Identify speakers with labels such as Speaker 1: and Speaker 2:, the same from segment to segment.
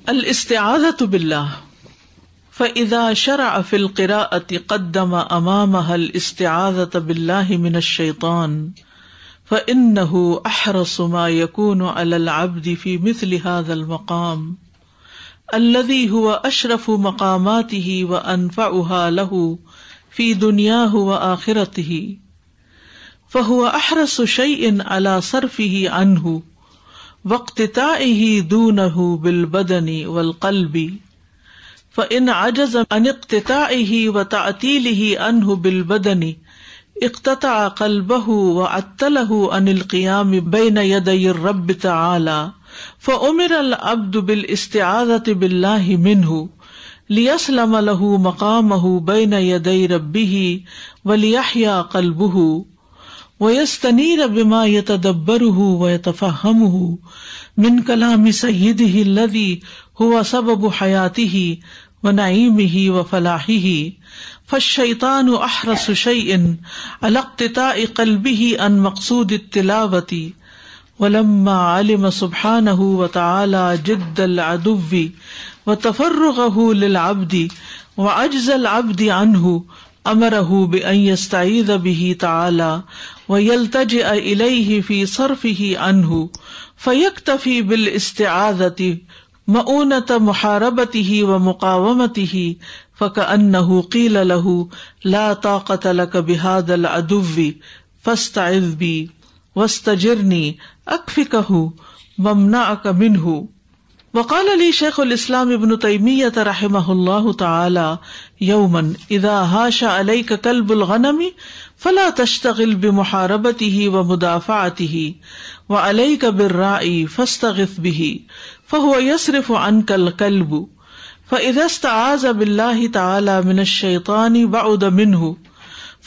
Speaker 1: الاستعاذة باللہ، فإذا شرع في القراءة قدم أمامها الاستعاذة بالله من الشيطان فإنه أحرص ما يكون على العبد في مثل هذا المقام الذي هو أشرف مقاماته وأنفعها له في دنياه وآخرته، فهو أحرص شيء على صرفه عنه واقتطاعه دونه بالبدن والقلب، فإن عجز عن اقتطاعه وتعطيله عنه بالبدن اقتطع قلبه وعطله عن القيام بين يدي الرب تعالى، فأمر العبد بالاستعاذة بالله منه ليسلم له مقامه بين يدي ربه وليحيا قلبه ويستنير بما يتدبره ويتفهمه من كلام سيده الذي هو سبب حياته ونعيمه وفلاحه، فالشيطان أحرص شيء على اقتطاع قلبه عن مقصود التلاوة، ولما علم سبحانه وتعالى جد العدو وتفرغه للعبد وعجز العبد عنه امره بان يستعيذ به تعالى ويلتجئ اليه في صرفه عنه، فيكتفي بالاستعاذة مؤونة محاربته ومقاومته، فكأنه قيل له لا طاقة لك بهذا العدو فاستعذ بي واستجرني اکفکہ وامنعک منہ۔ وقال لي شیخ الاسلام ابن تیمیہ رحمہ اللہ تعالی یوما اذا ہاش علیک کلب الغنم فلا تشتغل بمحاربته ومدافعته وعلیک بالراعی فاستغث به فهو يصرف عنك الكلب، فاذا استعاذ بالله تعالی من الشیطان بعد منه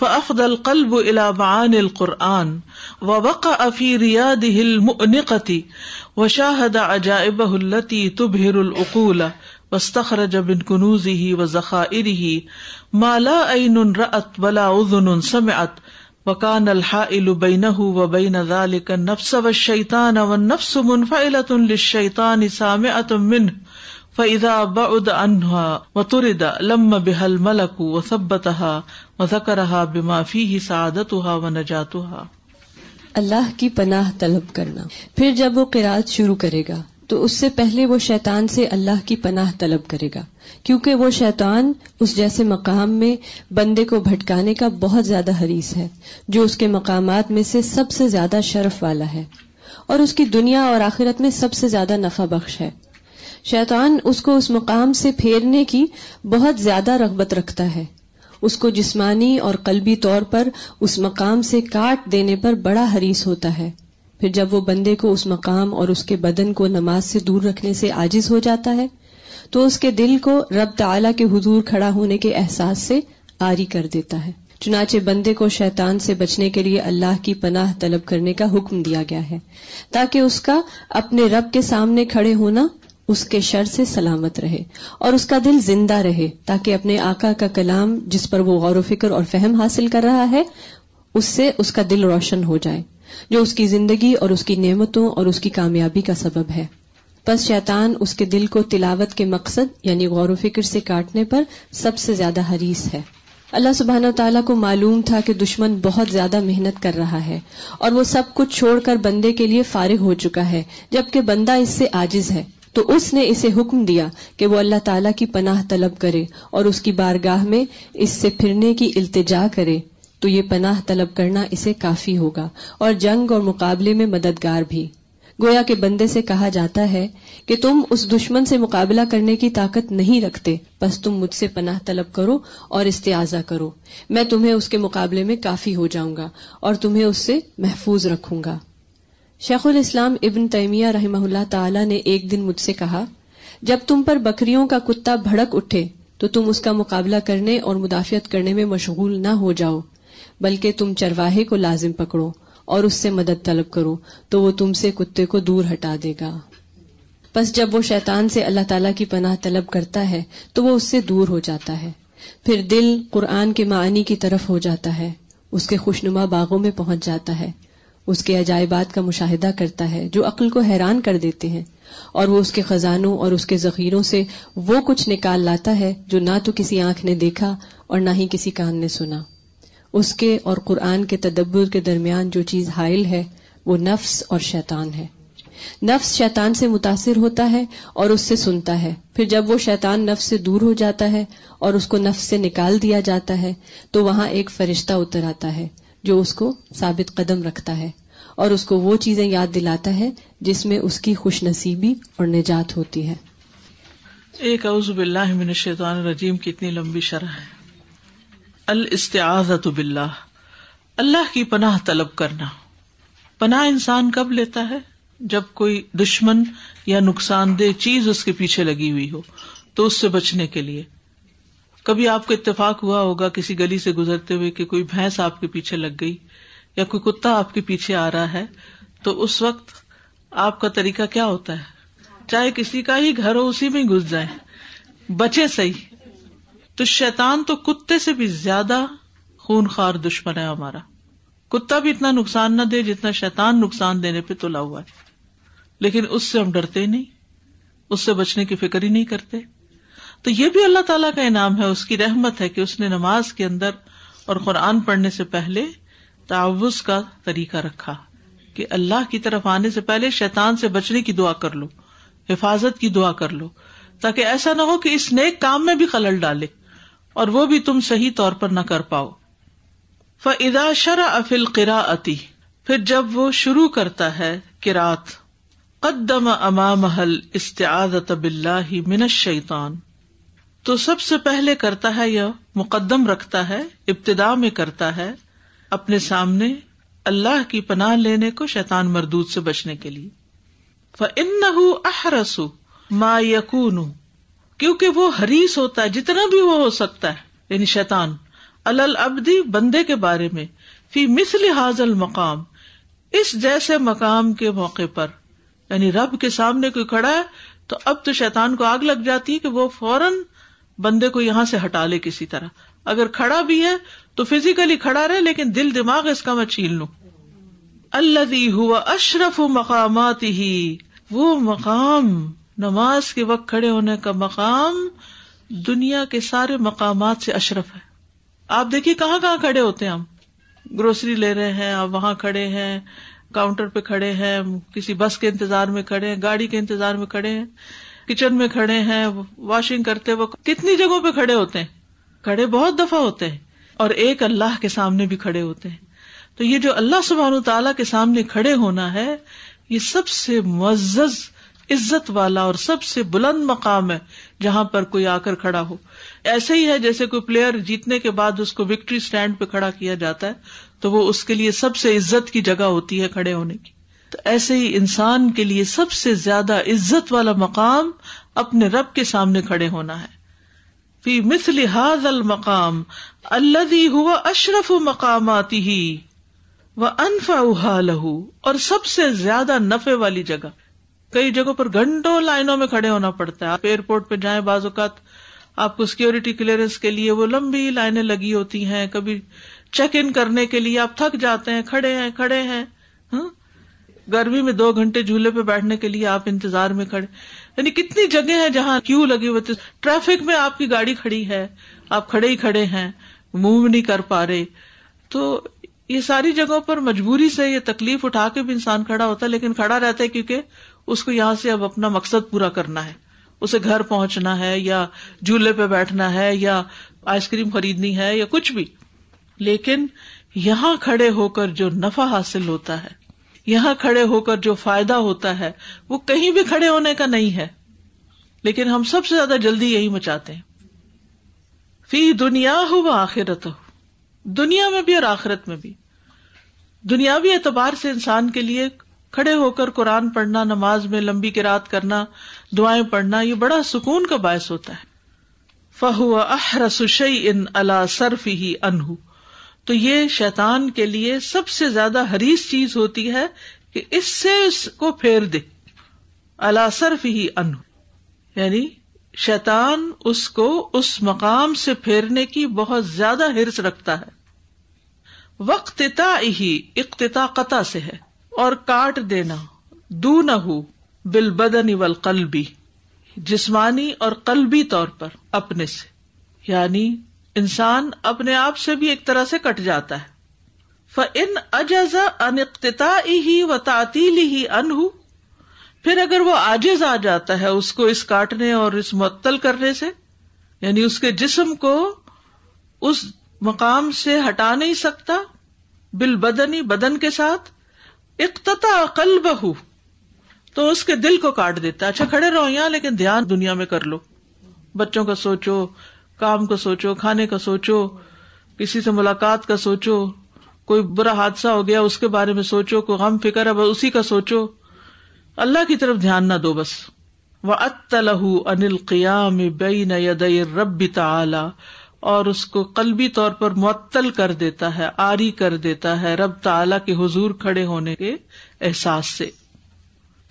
Speaker 1: فأفضى القلب إلى معاني القرآن ووقع في رياده المؤنقة وشاهد عجائبه التي تبهر العقول واستخرج من كنوزه وذخائره ما لا عين رأت ولا أذن سمعت، وكان الحائل بينه وبين ذلك النفس والشيطان والنفس منفعلة للشيطان سامعة منه، فإذا بعد عنها وطرد لم بها الملك وثبتها وذكرها بما فيه سعادتها ونجاتها۔
Speaker 2: اللہ کی پناہ طلب کرنا۔ پھر جب وہ قرات شروع کرے گا تو اس سے پہلے وہ شیطان سے اللہ کی پناہ طلب کرے گا، کیونکہ وہ شیطان اس جیسے مقام میں بندے کو بھٹکانے کا بہت زیادہ حریص ہے، جو اس کے مقامات میں سے سب سے زیادہ شرف والا ہے اور اس کی دنیا اور آخرت میں سب سے زیادہ نفع بخش ہے۔ شیطان اس کو اس مقام سے پھیرنے کی بہت زیادہ رغبت رکھتا ہے، اس کو جسمانی اور قلبی طور پر اس مقام سے کاٹ دینے پر بڑا حریص ہوتا ہے۔ پھر جب وہ بندے کو اس مقام اور اس کے بدن کو نماز سے دور رکھنے سے عاجز ہو جاتا ہے تو اس کے دل کو رب تعالیٰ کے حضور کھڑا ہونے کے احساس سے عاری کر دیتا ہے۔ چنانچہ بندے کو شیطان سے بچنے کے لیے اللہ کی پناہ طلب کرنے کا حکم دیا گیا ہے، تاکہ اس کا اپنے رب کے سامنے کھڑے ہونا اس کے شر سے سلامت رہے اور اس کا دل زندہ رہے، تاکہ اپنے آقا کا کلام جس پر وہ غور و فکر اور فہم حاصل کر رہا ہے اس سے اس کا دل روشن ہو جائے، جو اس کی زندگی اور اس کی نعمتوں اور اس کی کامیابی کا سبب ہے۔ پس شیطان اس کے دل کو تلاوت کے مقصد یعنی غور و فکر سے کاٹنے پر سب سے زیادہ حریص ہے۔ اللہ سبحانہ وتعالیٰ کو معلوم تھا کہ دشمن بہت زیادہ محنت کر رہا ہے اور وہ سب کچھ چھوڑ کر بندے کے لیے فارغ ہو چکا ہے، جبکہ بندہ اس سے عاجز ہے، تو اس نے اسے حکم دیا کہ وہ اللہ تعالیٰ کی پناہ طلب کرے اور اس کی بارگاہ میں اس سے پھرنے کی التجا کرے، تو یہ پناہ طلب کرنا اسے کافی ہوگا اور جنگ اور مقابلے میں مددگار بھی۔ گویا کہ بندے سے کہا جاتا ہے کہ تم اس دشمن سے مقابلہ کرنے کی طاقت نہیں رکھتے، بس تم مجھ سے پناہ طلب کرو اور استعاذہ کرو، میں تمہیں اس کے مقابلے میں کافی ہو جاؤں گا اور تمہیں اس سے محفوظ رکھوں گا۔ شیخ الاسلام ابن تیمیہ رحمہ اللہ تعالی نے ایک دن مجھ سے کہا، جب تم پر بکریوں کا کتا بھڑک اٹھے تو تم اس کا مقابلہ کرنے اور مدافعت کرنے میں مشغول نہ ہو جاؤ، بلکہ تم چرواہے کو لازم پکڑو اور اس سے مدد طلب کرو، تو وہ تم سے کتے کو دور ہٹا دے گا۔ پس جب وہ شیطان سے اللہ تعالیٰ کی پناہ طلب کرتا ہے تو وہ اس سے دور ہو جاتا ہے، پھر دل قرآن کے معانی کی طرف ہو جاتا ہے، اس کے خوشنما باغوں میں پہنچ جاتا ہے، اس کے عجائبات کا مشاہدہ کرتا ہے جو عقل کو حیران کر دیتے ہیں، اور وہ اس کے خزانوں اور اس کے ذخیروں سے وہ کچھ نکال لاتا ہے جو نہ تو کسی آنکھ نے دیکھا اور نہ ہی کسی کان نے سنا۔ اس کے اور قرآن کے تدبر کے درمیان جو چیز حائل ہے وہ نفس اور شیطان ہے۔ نفس شیطان سے متاثر ہوتا ہے اور اس سے سنتا ہے، پھر جب وہ شیطان نفس سے دور ہو جاتا ہے اور اس کو نفس سے نکال دیا جاتا ہے تو وہاں ایک فرشتہ اتر آتا ہے جو اس کو ثابت قدم رکھتا ہے اور اس کو وہ چیزیں یاد دلاتا ہے جس میں اس کی خوش نصیبی اور نجات ہوتی ہے۔
Speaker 1: ایک اعوذ باللہ من الشیطان الرجیم کی اتنی لمبی شرح ہے۔ الاستعاذۃ باللہ، اللہ کی پناہ طلب کرنا۔ پناہ انسان کب لیتا ہے؟ جب کوئی دشمن یا نقصان دہ چیز اس کے پیچھے لگی ہوئی ہو تو اس سے بچنے کے لیے۔ کبھی آپ کو اتفاق ہوا ہوگا کسی گلی سے گزرتے ہوئے کہ کوئی بھینس آپ کے پیچھے لگ گئی یا کوئی کتا آپ کے پیچھے آ رہا ہے، تو اس وقت آپ کا طریقہ کیا ہوتا ہے؟ چاہے کسی کا ہی گھر ہو اسی میں گھس جائیں، بچے صحیح۔ تو شیطان تو کتے سے بھی زیادہ خونخوار دشمن ہے ہمارا۔ کتا بھی اتنا نقصان نہ دے جتنا شیطان نقصان دینے پہ تلا ہوا ہے، لیکن اس سے ہم ڈرتے نہیں، اس سے بچنے کی فکر ہی نہیں کرتے۔ تو یہ بھی اللہ تعالیٰ کا انعام ہے، اس کی رحمت ہے کہ اس نے نماز کے اندر اور قرآن پڑھنے سے پہلے تعوذ کا طریقہ رکھا کہ اللہ کی طرف آنے سے پہلے شیطان سے بچنے کی دعا کر لو، حفاظت کی دعا کر لو، تاکہ ایسا نہ ہو کہ اس نیک کام میں بھی خلل ڈالے اور وہ بھی تم صحیح طور پر نہ کر پاؤ۔ فَإِذَا شَرَعَ فِي الْقِرَاءَةِ، پھر جب وہ شروع کرتا ہے قرات، قدم امامہ الاستعاذۃ باللہ من الشیطان، تو سب سے پہلے کرتا ہے یا مقدم رکھتا ہے، ابتدا میں کرتا ہے اپنے سامنے اللہ کی پناہ لینے کو شیطان مردود سے بچنے کے لیے۔ فَإِنَّهُ أَحْرَصُ مَا يَكُونُ، کیونکہ وہ حریص ہوتا ہے جتنا بھی وہ ہو سکتا ہے، یعنی شیطان، علی العبد، بندے کے بارے میں، فی مثل ھذا المقام، اس جیسے مقام کے موقع پر، یعنی رب کے سامنے کوئی کھڑا ہے تو اب تو شیطان کو آگ لگ جاتی ہے کہ وہ فوراً بندے کو یہاں سے ہٹا لے کسی طرح۔ اگر کھڑا بھی ہے تو فزیکلی کھڑا رہے لیکن دل دماغ اس کا میں چھین لوں۔ الذی هو اشرف مقاماتہ، وہ مقام، نماز کے وقت کھڑے ہونے کا مقام دنیا کے سارے مقامات سے اشرف ہے۔ آپ دیکھیے کہاں کہاں کھڑے ہوتے ہیں، ہم گروسری لے رہے ہیں، آپ وہاں کھڑے ہیں، کاؤنٹر پہ کھڑے ہیں، کسی بس کے انتظار میں کھڑے ہیں، گاڑی کے انتظار میں کھڑے ہیں، کچن میں کھڑے ہیں، واشنگ کرتے وقت کتنی جگہوں پہ کھڑے ہوتے ہیں، کھڑے بہت دفعہ ہوتے ہیں، اور ایک اللہ کے سامنے بھی کھڑے ہوتے ہیں۔ تو یہ جو اللہ سبحانہ تعالیٰ کے سامنے کھڑے ہونا ہے، یہ سب سے معزز، عزت والا اور سب سے بلند مقام ہے جہاں پر کوئی آ کر کھڑا ہو۔ ایسے ہی ہے جیسے کوئی پلیئر جیتنے کے بعد اس کو وکٹری سٹینڈ پہ کھڑا کیا جاتا ہے تو وہ اس کے لیے سب سے عزت کی جگہ ہوتی ہے کھڑے ہونے کی۔ تو ایسے ہی انسان کے لیے سب سے زیادہ عزت والا مقام اپنے رب کے سامنے کھڑے ہونا ہے۔ فی مثل ھذا المقام الذی هو اشرف مقاماتہ وانفعھا لہ، اور سب سے زیادہ نفع والی جگہ۔ کئی جگہوں پر گھنٹوں لائنوں میں کھڑے ہونا پڑتا ہے۔ آپ ایئرپورٹ پہ جائیں، بعض اوقات آپ کو سیکورٹی کلیئرنس کے لیے وہ لمبی لائنیں لگی ہوتی ہیں، کبھی چیک ان کرنے کے لیے آپ تھک جاتے ہیں، کھڑے ہیں۔ گرمی میں 2 گھنٹے جھولے پہ بیٹھنے کے لیے آپ انتظار میں کھڑے، یعنی کتنی جگہ ہیں جہاں کیوں لگی ہوئی، ٹریفک میں آپ کی گاڑی کھڑی ہے، آپ کھڑے ہی کھڑے ہیں، موو نہیں کر پا رہے۔ تو یہ ساری جگہوں پر مجبوری سے یہ تکلیف اٹھا کے بھی انسان کھڑا ہوتا ہے، لیکن کھڑا رہتا ہے کیونکہ اس کو یہاں سے اب اپنا مقصد پورا کرنا ہے، اسے گھر پہنچنا ہے یا جھولے پہ بیٹھنا ہے یا آئس کریم خریدنی ہے یا کچھ بھی۔ لیکن یہاں کھڑے ہو کر جو نفع حاصل ہوتا ہے، یہاں کھڑے ہو کر جو فائدہ ہوتا ہے، وہ کہیں بھی کھڑے ہونے کا نہیں ہے، لیکن ہم سب سے زیادہ جلدی یہی مچاتے ہیں۔ فی دنیاہ و آخرتہ، دنیا میں بھی اور آخرت میں بھی۔ دنیاوی اعتبار سے انسان کے لیے کھڑے ہو کر قرآن پڑھنا، نماز میں لمبی قرات کرنا، دعائیں پڑھنا، یہ بڑا سکون کا باعث ہوتا ہے۔ فَهُوَ أَحْرَصُ شَيْءٍ عَلَى صَرْفِهِ عَنْهُ، تو یہ شیطان کے لیے سب سے زیادہ حریص چیز ہوتی ہے کہ اس سے اس کو پھیر دے۔ عَلَى صَرْفِهِ عَنْهُ، یعنی شیطان اس کو اس مقام سے پھیرنے کی بہت زیادہ حرص رکھتا ہے۔ وقتتائہ، اقتطاع قطع سے ہے، اور کاٹ دینا، دونہ بالبدن والقلب، جسمانی اور قلبی طور پر اپنے سے، یعنی انسان اپنے آپ سے بھی ایک طرح سے کٹ جاتا ہے. فَإِنْ أَجَزَ عَنِ اقْتِطَاعِهِ وَتَعْطِيلِهِ عَنْهُ، پھر اگر وہ عاجز آ جاتا ہے اس کو اس کاٹنے اور اس معطل کرنے سے، یعنی اس کے جسم کو اس مقام سے ہٹا نہیں سکتا، بالبدنی، بدن کے ساتھ، اقتطع قلبہ، تو اس کے دل کو کاٹ دیتا ہے. اچھا کھڑے رہو یہاں لیکن دھیان دنیا میں کر لو، بچوں کا سوچو، کام کا سوچو، کھانے کا سوچو، کسی سے ملاقات کا سوچو، کوئی برا حادثہ ہو گیا اس کے بارے میں سوچو، کوئی غم فکر ہے بس اسی کا سوچو، اللہ کی طرف دھیان نہ دو بس. وَأَتَّلَهُ عَنِ الْقِيَامِ بَيْنَ يَدَيِ الرَّبِّ تَعَالَى، اور اس کو قلبی طور پر معطل کر دیتا ہے، عاری کر دیتا ہے رب تعالیٰ کے حضور کھڑے ہونے کے احساس سے.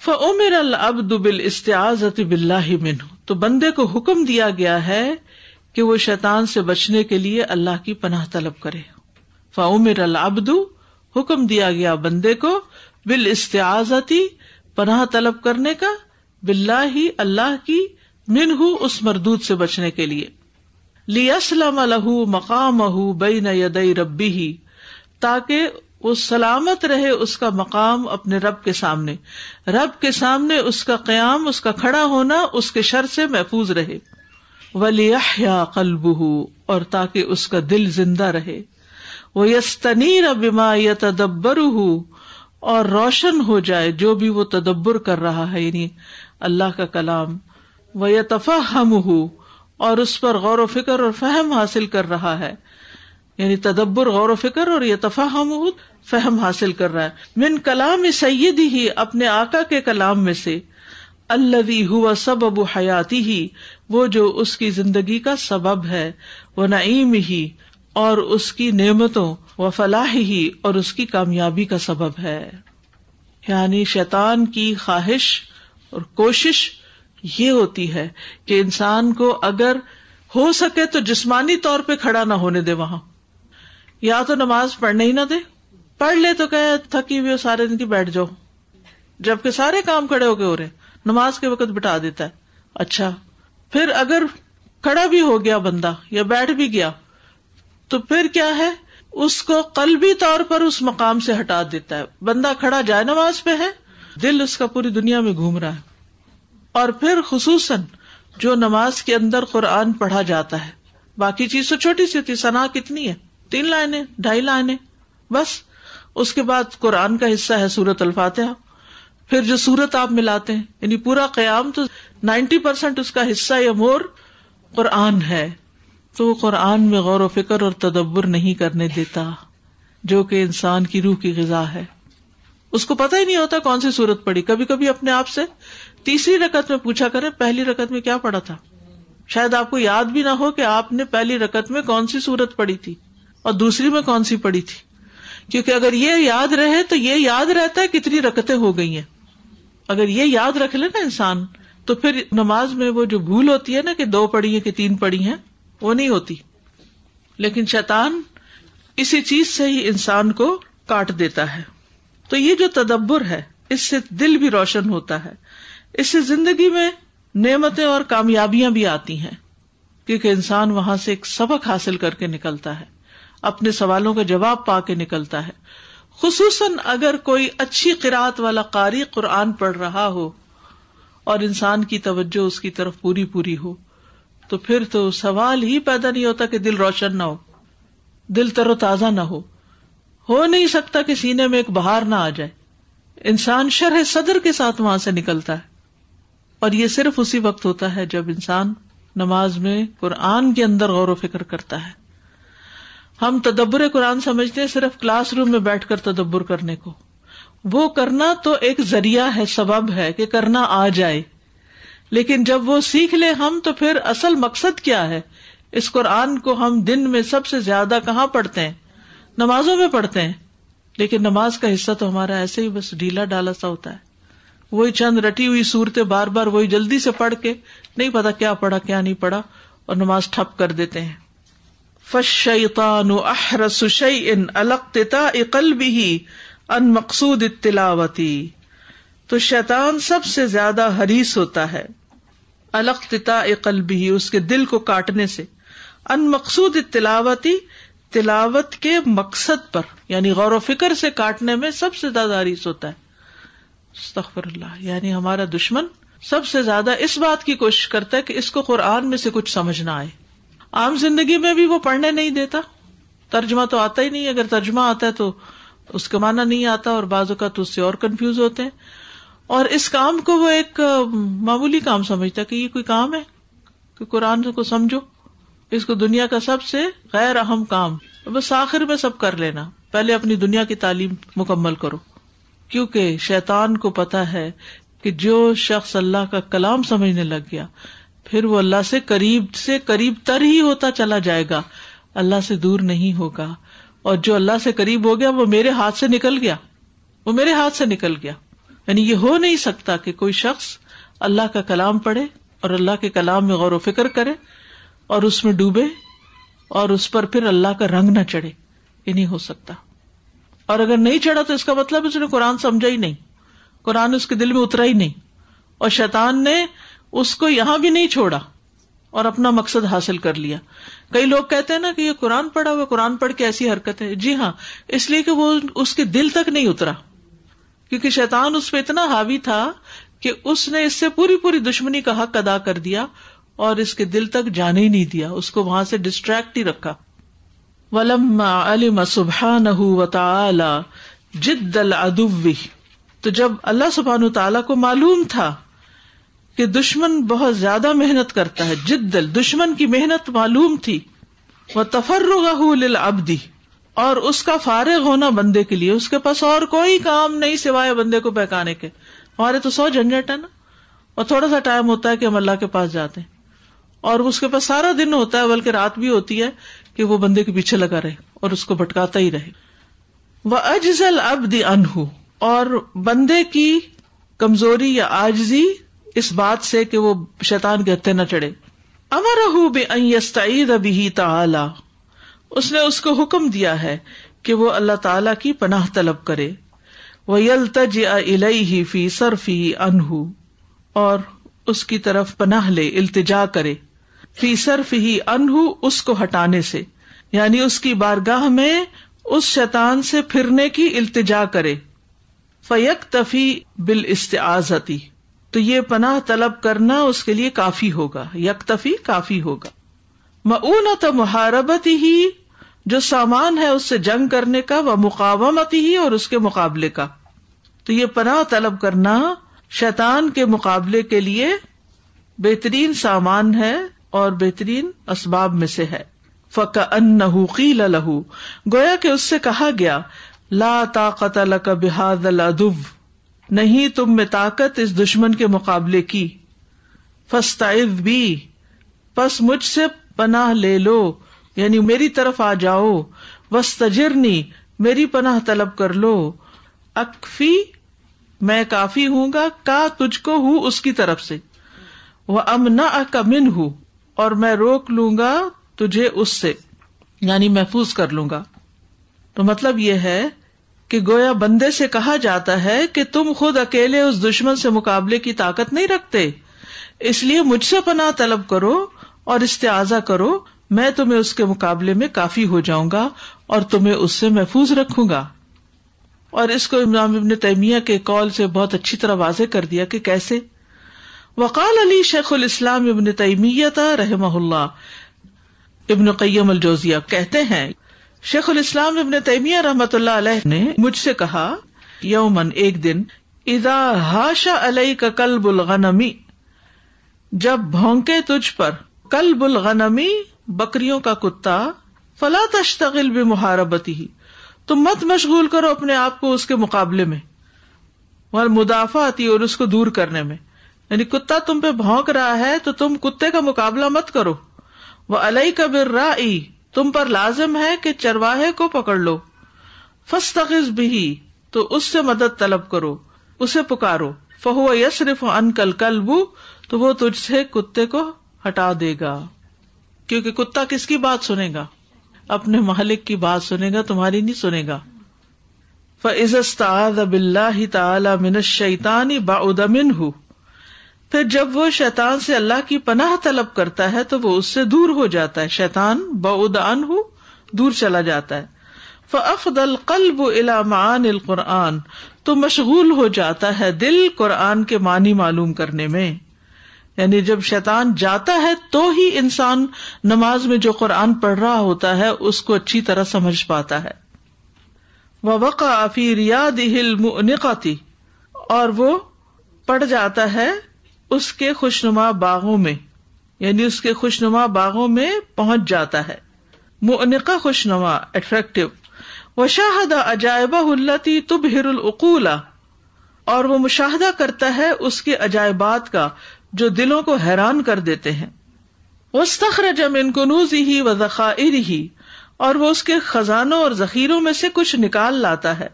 Speaker 1: فَأُمِرَ الْعَبْدُ بِالْإِسْتِعَاذَةِ بِاللَّهِ مِنْهُ، تو بندے کو حکم دیا گیا ہے کہ وہ شیطان سے بچنے کے لیے اللہ کی پناہ طلب کرے. فَأُمِرَ الْعَبْدُ، حکم دیا گیا بندے کو، بِالْإِسْتِعَاذَةِ، پناہ طلب کرنے کا، باللہ، اللہ کی، منہ، اس مردود سے بچنے کے لیے، لِيَسْلَمَ لَهُ مَقَامَهُ بَيْنَ يَدَيْ رَبِّهِ، تاکہ وہ سلامت رہے اس کا مقام اپنے رب کے سامنے، رب کے سامنے اس کا قیام، اس کا کھڑا ہونا اس کے شر سے محفوظ رہے. وَلِيَحْيَا قَلْبُهُ، اور تاکہ اس کا دل زندہ رہے. وَيَسْتَنِيرَ بِمَا يَتَدَبَّرُهُ، اور روشن ہو جائے جو بھی وہ تدبر کر رہا ہے، یعنی اللہ کا کلام. وَيَتَفَهَّمُهُ، اور اس پر غور و فکر اور فہم حاصل کر رہا ہے، یعنی تدبر غور و فکر اور یتفہمہ فہم حاصل کر رہا ہے. من کلام سیدہ، اپنے آقا کے کلام میں سے، الذی ہوا سبب حیاتہ، وہ جو اس کی زندگی کا سبب ہے، ونعیمہ، اور اس کی نعمتوں، وفلاحہ، اور اس کی کامیابی کا سبب ہے. یعنی شیطان کی خواہش اور کوشش یہ ہوتی ہے کہ انسان کو اگر ہو سکے تو جسمانی طور پہ کھڑا نہ ہونے دے، وہاں یا تو نماز پڑھنے ہی نہ دے، پڑھ لے تو کہے تھکی ہوئی سارے دن کی بیٹھ جاؤ، جبکہ سارے کام کھڑے ہو کے ہو رہے ہیں، نماز کے وقت بٹھا دیتا ہے. اچھا پھر اگر کھڑا بھی ہو گیا بندہ یا بیٹھ بھی گیا تو پھر کیا ہے، اس کو قلبی طور پر اس مقام سے ہٹا دیتا ہے. بندہ کھڑا جائے نماز پہ ہے، دل اس کا پوری دنیا میں گھوم رہا ہے. اور پھر خصوصاً جو نماز کے اندر قرآن پڑھا جاتا ہے، باقی چیز تو چھوٹی سی ہوتی، ثنا کتنی ہے، 3 لائنیں 2.5 لائنیں بس. اس کے بعد قرآن کا حصہ ہے سورۃ الفاتحہ، پھر جو سورت آپ ملاتے ہیں، یعنی پورا قیام تو 90% اس کا حصہ یا مور قرآن ہے. تو قرآن میں غور و فکر اور تدبر نہیں کرنے دیتا، جو کہ انسان کی روح کی غذا ہے. اس کو پتہ ہی نہیں ہوتا کون سی سورت پڑھی. کبھی کبھی اپنے آپ سے تیسری رکعت میں پوچھا کرے پہلی رکعت میں کیا پڑھا تھا، شاید آپ کو یاد بھی نہ ہو کہ آپ نے پہلی رکعت میں کون سی سورت پڑھی تھی اور دوسری میں کون سی پڑھی تھی. کیونکہ اگر یہ یاد رہے تو یہ یاد رہتا ہے کتنی رکعتیں ہو گئی ہیں. اگر یہ یاد رکھ لے نا انسان، تو پھر نماز میں وہ جو بھول ہوتی ہے نا کہ 2 پڑھی ہیں کہ 3 پڑھی ہیں، وہ نہیں ہوتی. لیکن شیطان اسی چیز سے ہی انسان کو کاٹ دیتا ہے. تو یہ جو تدبر ہے، اس سے دل بھی روشن ہوتا ہے، اس سے زندگی میں نعمتیں اور کامیابیاں بھی آتی ہیں، کیونکہ انسان وہاں سے ایک سبق حاصل کر کے نکلتا ہے، اپنے سوالوں کا جواب پا کے نکلتا ہے. خصوصاً اگر کوئی اچھی قرات والا قاری قرآن پڑھ رہا ہو اور انسان کی توجہ اس کی طرف پوری ہو، تو پھر تو سوال ہی پیدا نہیں ہوتا کہ دل روشن نہ ہو، دل تر و تازہ نہ ہو نہیں سکتا کہ سینے میں ایک بہار نہ آ جائے. انسان شرح صدر کے ساتھ وہاں سے نکلتا ہے. اور یہ صرف اسی وقت ہوتا ہے جب انسان نماز میں قرآن کے اندر غور و فکر کرتا ہے. ہم تدبر قرآن سمجھتے ہیں صرف کلاس روم میں بیٹھ کر تدبر کرنے کو. وہ کرنا تو ایک ذریعہ ہے، سبب ہے کہ کرنا آ جائے، لیکن جب وہ سیکھ لے ہم تو پھر اصل مقصد کیا ہے. اس قرآن کو ہم دن میں سب سے زیادہ کہاں پڑھتے ہیں؟ نمازوں میں پڑھتے ہیں. لیکن نماز کا حصہ تو ہمارا ایسے ہی بس ڈھیلا ڈالا سا ہوتا ہے، وہی چند رٹی ہوئی صورتیں بار بار وہی جلدی سے پڑھ کے نہیں پتا کیا پڑھا کیا نہیں پڑھا، اور نماز ٹھپ کر دیتے ہیں. فالشیطان احرص شیء علی اقتطاع قلبہ عن مقصود التلاوۃ، تو شیطان سب سے زیادہ حریص ہوتا ہے علی اقتطاع قلبہ، اس کے دل کو کاٹنے سے، عن مقصود التلاوۃ، تلاوت کے مقصد پر، یعنی غور و فکر سے کاٹنے میں سب سے زیادہ حریص ہوتا ہے. استغفر اللہ، یعنی ہمارا دشمن سب سے زیادہ اس بات کی کوشش کرتا ہے کہ اس کو قرآن میں سے کچھ سمجھ نہ آئے. عام زندگی میں بھی وہ پڑھنے نہیں دیتا، ترجمہ تو آتا ہی نہیں، اگر ترجمہ آتا ہے تو اس کا معنی نہیں آتا، اور بعض اوقات اس سے اور کنفیوز ہوتے ہیں. اور اس کام کو وہ ایک معمولی کام سمجھتا ہے کہ یہ کوئی کام ہے کہ قرآن کو سمجھو، اس کو دنیا کا سب سے غیر اہم کام، بس آخر میں سب کر لینا، پہلے اپنی دنیا کی تعلیم مکمل کرو. کیونکہ شیطان کو پتا ہے کہ جو شخص اللہ کا کلام سمجھنے لگ گیا پھر وہ اللہ سے قریب تر ہی ہوتا چلا جائے گا، اللہ سے دور نہیں ہوگا. اور جو اللہ سے قریب ہو گیا وہ میرے ہاتھ سے نکل گیا، یعنی یہ ہو نہیں سکتا کہ کوئی شخص اللہ کا کلام پڑھے اور اللہ کے کلام میں غور و فکر کرے اور اس میں ڈوبے اور اس پر پھر اللہ کا رنگ نہ چڑھے. یہ نہیں ہو سکتا. اور اگر نہیں چڑھا تو اس کا مطلب اس نے قرآن سمجھا ہی نہیں، قرآن اس کے دل میں اترا ہی نہیں، اور شیطان نے اس کو یہاں بھی نہیں چھوڑا اور اپنا مقصد حاصل کر لیا. کئی لوگ کہتے ہیں نا کہ یہ قرآن پڑھا ہوا، قرآن پڑھ کے ایسی حرکت ہے. جی ہاں، اس لیے کہ وہ اس کے دل تک نہیں اترا، کیونکہ شیطان اس پہ اتنا حاوی تھا کہ اس نے اس سے پوری دشمنی کا حق ادا کر دیا اور اس کے دل تک جانے ہی نہیں دیا، اس کو وہاں سے ڈسٹریکٹ ہی رکھا. وَلَمَّا عَلِمَ سُبْحَانَهُ وَتَعَالَى جِدَّ الْعَدُوِّ، تو جب اللہ سبحانہ تعالیٰ کو معلوم تھا کہ دشمن بہت زیادہ محنت کرتا ہے، جدل دشمن کی محنت معلوم تھی، وَتَفَرُّغَهُ لِلْعَبْدِ، اور اس کا فارغ ہونا بندے کے لیے، اس کے پاس اور کوئی کام نہیں سوائے بندے کو بہکانے کے. ہمارے تو 100 جھنجٹ ہے نا، اور تھوڑا سا ٹائم ہوتا ہے کہ ہم اللہ کے پاس جاتے ہیں، اور اس کے پاس سارا دن ہوتا ہے، بلکہ رات بھی ہوتی ہے کہ وہ بندے کے پیچھے لگا رہے اور اس کو بھٹکاتا ہی رہے. وَأَجْزَ الْعَبْدِ عَنْهُ، اور بندے کی کمزوری یا عاجزی اس بات سے کہ وہ شیطان کے ہتھے نہ چڑھے. أَمَرَهُ بِأَن يَسْتَعِيذَ بِهِ تَعَالَى، اس نے اس کو حکم دیا ہے کہ وہ اللہ تعالی کی پناہ طلب کرے. وَيَلْتَجِئَ إِلَيْهِ فِي صَرْفِهِ عَنْهُ، اور اس کی طرف پناہ لے، التجا کرے، فی صرفہ عنہ، اس کو ہٹانے سے، یعنی اس کی بارگاہ میں اس شیطان سے پھرنے کی التجا کرے. فیکتفی بالاستعاذۃ، تو یہ پناہ طلب کرنا اس کے لیے کافی ہوگا، یکتفی کافی ہوگا. مؤونۃ محاربتہ، جو سامان ہے اس سے جنگ کرنے کا، و مقاومتہ، اور اس کے مقابلے کا. تو یہ پناہ طلب کرنا شیطان کے مقابلے کے لیے بہترین سامان ہے اور بہترین اسباب میں سے ہے. فَكَأَنَّهُ قِيلَ لَهُ، گویا کہ اس سے کہا گیا، لَا طَاقَةَ لَكَ بِهَذَا الْعَدُوِّ، نہیں تم میں طاقت اس دشمن کے مقابلے کی. فَاسْتَعِذْ بِي، پس مجھ سے پناہ لے لو، یعنی میری طرف آ جاؤ. وَاسْتَجِرْنِي، میری پناہ طلب کر لو. اکفی، میں کافی ہوں گا، کا تجھ کو ہوں اس کی طرف سے. وَأَمْنَعَكَ مِنْهُ، اور میں روک لوں گا تجھے اس سے، یعنی محفوظ کر لوں گا. تو مطلب یہ ہے کہ گویا بندے سے کہا جاتا ہے کہ تم خود اکیلے اس دشمن سے مقابلے کی طاقت نہیں رکھتے، اس لیے مجھ سے پناہ طلب کرو اور استعاذہ کرو، میں تمہیں اس کے مقابلے میں کافی ہو جاؤں گا اور تمہیں اس سے محفوظ رکھوں گا. اور اس کو امام ابن تیمیہ کے قول سے بہت اچھی طرح واضح کر دیا کہ کیسے. وقال علی شیخ الاسلام ابن تیمیہ رحمہ اللہ، ابن قیم الجوزیہ کہتے ہیں، شیخ الاسلام ابن تیمیہ رحمۃ اللہ علیہ نے مجھ سے کہا، یومن، ایک دن، اذا ہاش علیک کلب الغنم، جب بھونکے تجھ پر، کلب الغنم، بکریوں کا کتا، فلا تشتغل بمحاربتہ، تم مت مشغول کرو اپنے آپ کو اس کے مقابلے میں، والمدافعۃ، اور اس کو دور کرنے میں، یعنی کتا تم پہ بھونک رہا ہے تو تم کتے کا مقابلہ مت کرو. وعلیک بالراعی، تم پر لازم ہے کہ چرواہے کو پکڑ لو. فاستغث بہ، تو اس سے مدد طلب کرو، اسے پکارو. فہو یصرف عنک الکلب، تو وہ تجھ سے کتے کو ہٹا دے گا، کیونکہ کتا کس کی بات سنے گا؟ اپنے مالک کی بات سنے گا، تمہاری نہیں سنے گا. فَإِذَا اسْتَعَاذَ بِاللَّهِ تَعَالَى مِنَ الشَّيْطَانِ بَعُدَ مِنْهُ، پھر جب وہ شیطان سے اللہ کی پناہ طلب کرتا ہے تو وہ اس سے دور ہو جاتا ہے. شیطان بعد عنہ، دور چلا جاتا ہے. فَأَفْضَ الْقَلْبُ إِلَى مَعَانِ الْقُرْآنِ، تو مشغول ہو جاتا ہے دل قرآن کے معنی معلوم کرنے میں. یعنی جب شیطان جاتا ہے تو ہی انسان نماز میں جو قرآن پڑھ رہا ہوتا ہے اس کو اچھی طرح سمجھ پاتا ہے. وَوَقَعَ فِي رِيَاضِهِ الْمُؤْنِقَةِ، اور وہ پڑ جاتا ہے اس کے خوشنما باغوں میں، یعنی اس کے خوشنما باغوں میں پہنچ جاتا ہے. مؤنقہ خوشنما، اٹریکٹیو. وَشَاهَدَ عَجَائِبَهُ الَّتِي تُبْهِرُ الْعُقُولَ، اور وہ مشاہدہ کرتا ہے اس کے عجائبات کا جو دلوں کو حیران کر دیتے ہیں. وَاسْتَخْرَجَ مِنْ كُنُوزِهِ وَذَخَائِرِهِ، اور وہ اس کے خزانوں اور ذخیروں میں سے کچھ نکال لاتا ہے.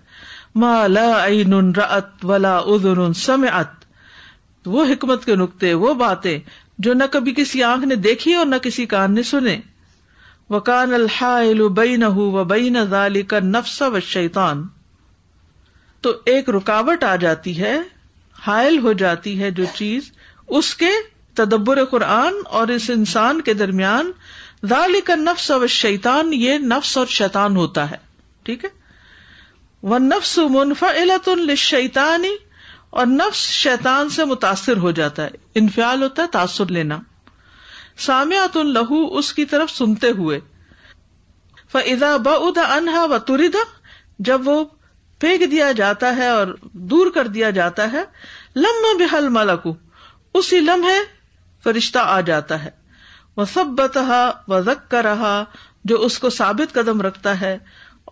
Speaker 1: مَا لَا عَيْنٌ رَأَتْ وَلَا أُذُنٌ سَمِعَتْ، وہ حکمت کے نقطے، وہ باتیں جو نہ کبھی کسی آنکھ نے دیکھی اور نہ کسی کان نے سنے. وَكَانَ الْحَائِلُ بَيْنَهُ وَبَيْنَ ذَلِكَ النَّفْسَ وَالشَّيْطَانِ، تو ایک رکاوٹ آ جاتی ہے، حائل ہو جاتی ہے جو چیز اس کے تدبر قرآن اور اس انسان کے درمیان. ذَلِكَ النَّفْسَ وَالشَّيْطَانِ، یہ نفس اور شیطان ہوتا ہے. ٹھیک ہے. وَالنَّفْسُ مُنْفَعِلَةٌ لِلشَّيْطَانِ، اور نفس شیطان سے متاثر ہو جاتا ہے. انفعال ہوتا ہے تاثر لینا. سامعۃ لہ، اس کی طرف سنتے ہوئے. فاذا بعد عنها وطرد، جب وہ پھینک دیا جاتا ہے اور دور کر دیا جاتا ہے. لما بها الملک، اسی لمحے فرشتہ آ جاتا ہے. وثبتها وذکرها، جو اس کو ثابت قدم رکھتا ہے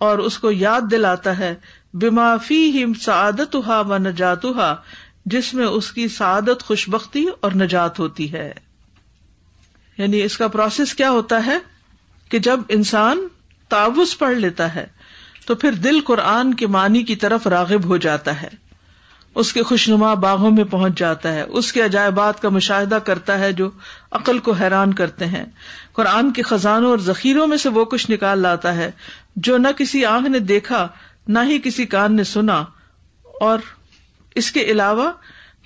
Speaker 1: اور اس کو یاد دلاتا ہے. بما فیہ سعادتها ونجاتها، جس میں اس کی سعادت، خوشبختی اور نجات ہوتی ہے. یعنی اس کا پروسیس کیا ہوتا ہے کہ جب انسان تعوذ پڑھ لیتا ہے تو پھر دل قرآن کے معنی کی طرف راغب ہو جاتا ہے، اس کے خوشنما باغوں میں پہنچ جاتا ہے، اس کے عجائبات کا مشاہدہ کرتا ہے جو عقل کو حیران کرتے ہیں. قرآن کے خزانوں اور ذخیروں میں سے وہ کچھ نکال لاتا ہے جو نہ کسی آنکھ نے دیکھا نہ ہی کسی کان نے سنا. اور اس کے علاوہ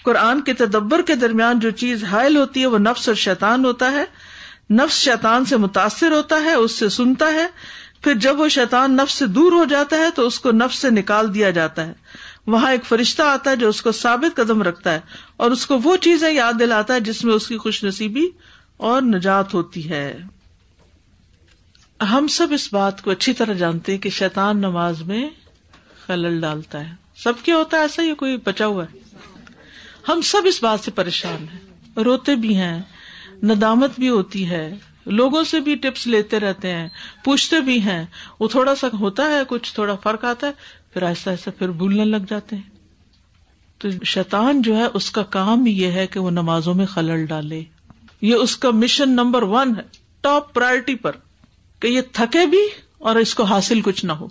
Speaker 1: قرآن کے تدبر کے درمیان جو چیز حائل ہوتی ہے وہ نفس اور شیطان ہوتا ہے. نفس شیطان سے متاثر ہوتا ہے، اس سے سنتا ہے. پھر جب وہ شیطان نفس سے دور ہو جاتا ہے تو اس کو نفس سے نکال دیا جاتا ہے. وہاں ایک فرشتہ آتا ہے جو اس کو ثابت قدم رکھتا ہے اور اس کو وہ چیزیں یاد دلاتا ہے جس میں اس کی خوش نصیبی اور نجات ہوتی ہے. ہم سب اس بات کو اچھی طرح جانتے ہیں کہ شیطان نماز میں خلل ڈالتا ہے. سب کے ہوتا ہے ایسا، یہ کوئی بچا ہوا ہے؟ ہم سب اس بات سے پریشان ہیں، روتے بھی ہیں، ندامت بھی ہوتی ہے، لوگوں سے بھی ٹپس لیتے رہتے ہیں، پوچھتے بھی ہیں. وہ تھوڑا سا ہوتا ہے، کچھ تھوڑا فرق آتا ہے، پھر آہستہ آہستہ پھر بھولنے لگ جاتے ہیں. تو شیطان جو ہے اس کا کام یہ ہے کہ وہ نمازوں میں خلل ڈالے. یہ اس کا مشن نمبر 1 ہے، ٹاپ پرائرٹی پر، کہ یہ تھکے بھی اور اس کو حاصل کچھ نہ ہو.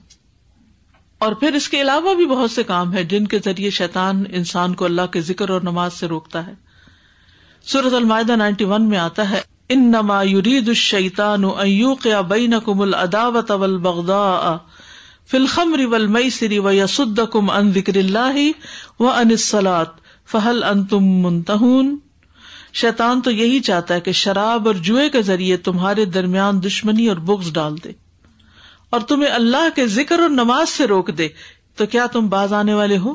Speaker 1: اور پھر اس کے علاوہ بھی بہت سے کام ہیں جن کے ذریعے شیطان انسان کو اللہ کے ذکر اور نماز سے روکتا ہے. سورۃ المائدہ 91 میں آتا ہے، انما یرید الشیطان ان یوقع بینکم العداوۃ والبغضاء فی الخمر والمیسر ویصدکم عن ذکر اللہ وعن الصلاۃ فہل انتم منتہون. شیطان تو یہی چاہتا ہے کہ شراب اور جوئے کے ذریعے تمہارے درمیان دشمنی اور بغض ڈال دے اور تمہیں اللہ کے ذکر اور نماز سے روک دے. تو کیا تم باز آنے والے ہو؟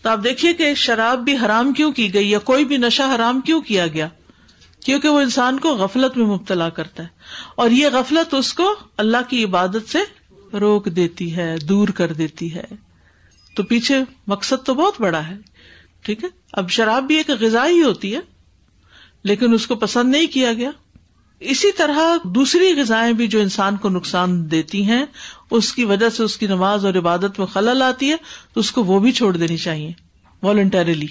Speaker 1: تو آپ دیکھیے کہ شراب بھی حرام کیوں کی گئی یا کوئی بھی نشہ حرام کیوں کیا گیا؟ کیونکہ وہ انسان کو غفلت میں مبتلا کرتا ہے اور یہ غفلت اس کو اللہ کی عبادت سے روک دیتی ہے، دور کر دیتی ہے. تو پیچھے مقصد تو بہت بڑا ہے. ٹھیک ہے، اب شراب بھی ایک غذا ہی ہوتی ہے لیکن اس کو پسند نہیں کیا گیا. اسی طرح دوسری غذائیں بھی جو انسان کو نقصان دیتی ہیں، اس کی وجہ سے اس کی نماز اور عبادت میں خلل آتی ہے تو اس کو وہ بھی چھوڑ دینی چاہیے والنٹریلی.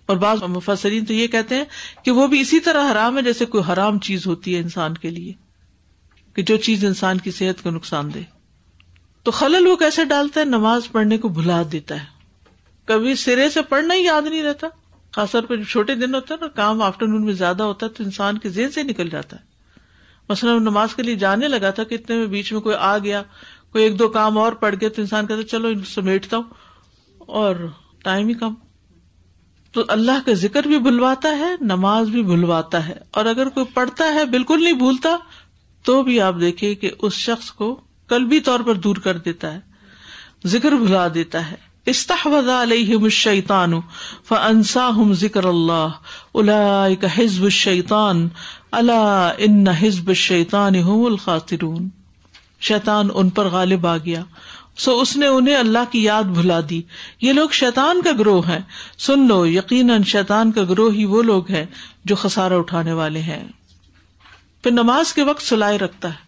Speaker 1: اور بعض مفسرین تو یہ کہتے ہیں کہ وہ بھی اسی طرح حرام ہے جیسے کوئی حرام چیز ہوتی ہے انسان کے لیے، کہ جو چیز انسان کی صحت کو نقصان دے. تو خلل وہ کیسے ڈالتا ہے؟ نماز پڑھنے کو بھلا دیتا ہے. کبھی سرے سے پڑھنا ہی یاد نہیں رہتا، خاص طور پہ چھوٹے دن ہوتا ہے نا، کام آفٹر نون میں زیادہ ہوتا ہے تو انسان کے ذہن سے نکل جاتا ہے. مثلا نماز کے لیے جانے لگا تھا کہ اتنے میں بیچ میں کوئی آ گیا, کوئی ایک دو کام اور پڑ گیا, تو انسان کہتا چلو ان سمیٹتا ہوں, اور ٹائم ہی کم. تو اللہ کا ذکر بھی بھلواتا ہے, نماز بھی بھلواتا ہے. اور اگر کوئی پڑھتا ہے بالکل نہیں بھولتا تو بھی آپ دیکھیں کہ اس شخص کو قلبی طور پر دور کر دیتا ہے, ذکر بھلا دیتا ہے. استحوذ علیہم الشیطان فانساہم ذکر اللہ اولئک حزب الشیطان الا ان حزب الشیطان هم الخاسرون. شیطان ان پر غالب آ گیا, سو اس نے انہیں اللہ کی یاد بھلا دی. یہ لوگ شیطان کا گروہ ہیں, سن لو یقیناً شیطان کا گروہ ہی وہ لوگ ہیں جو خسارہ اٹھانے والے ہیں. پھر نماز کے وقت سلائے رکھتا ہے,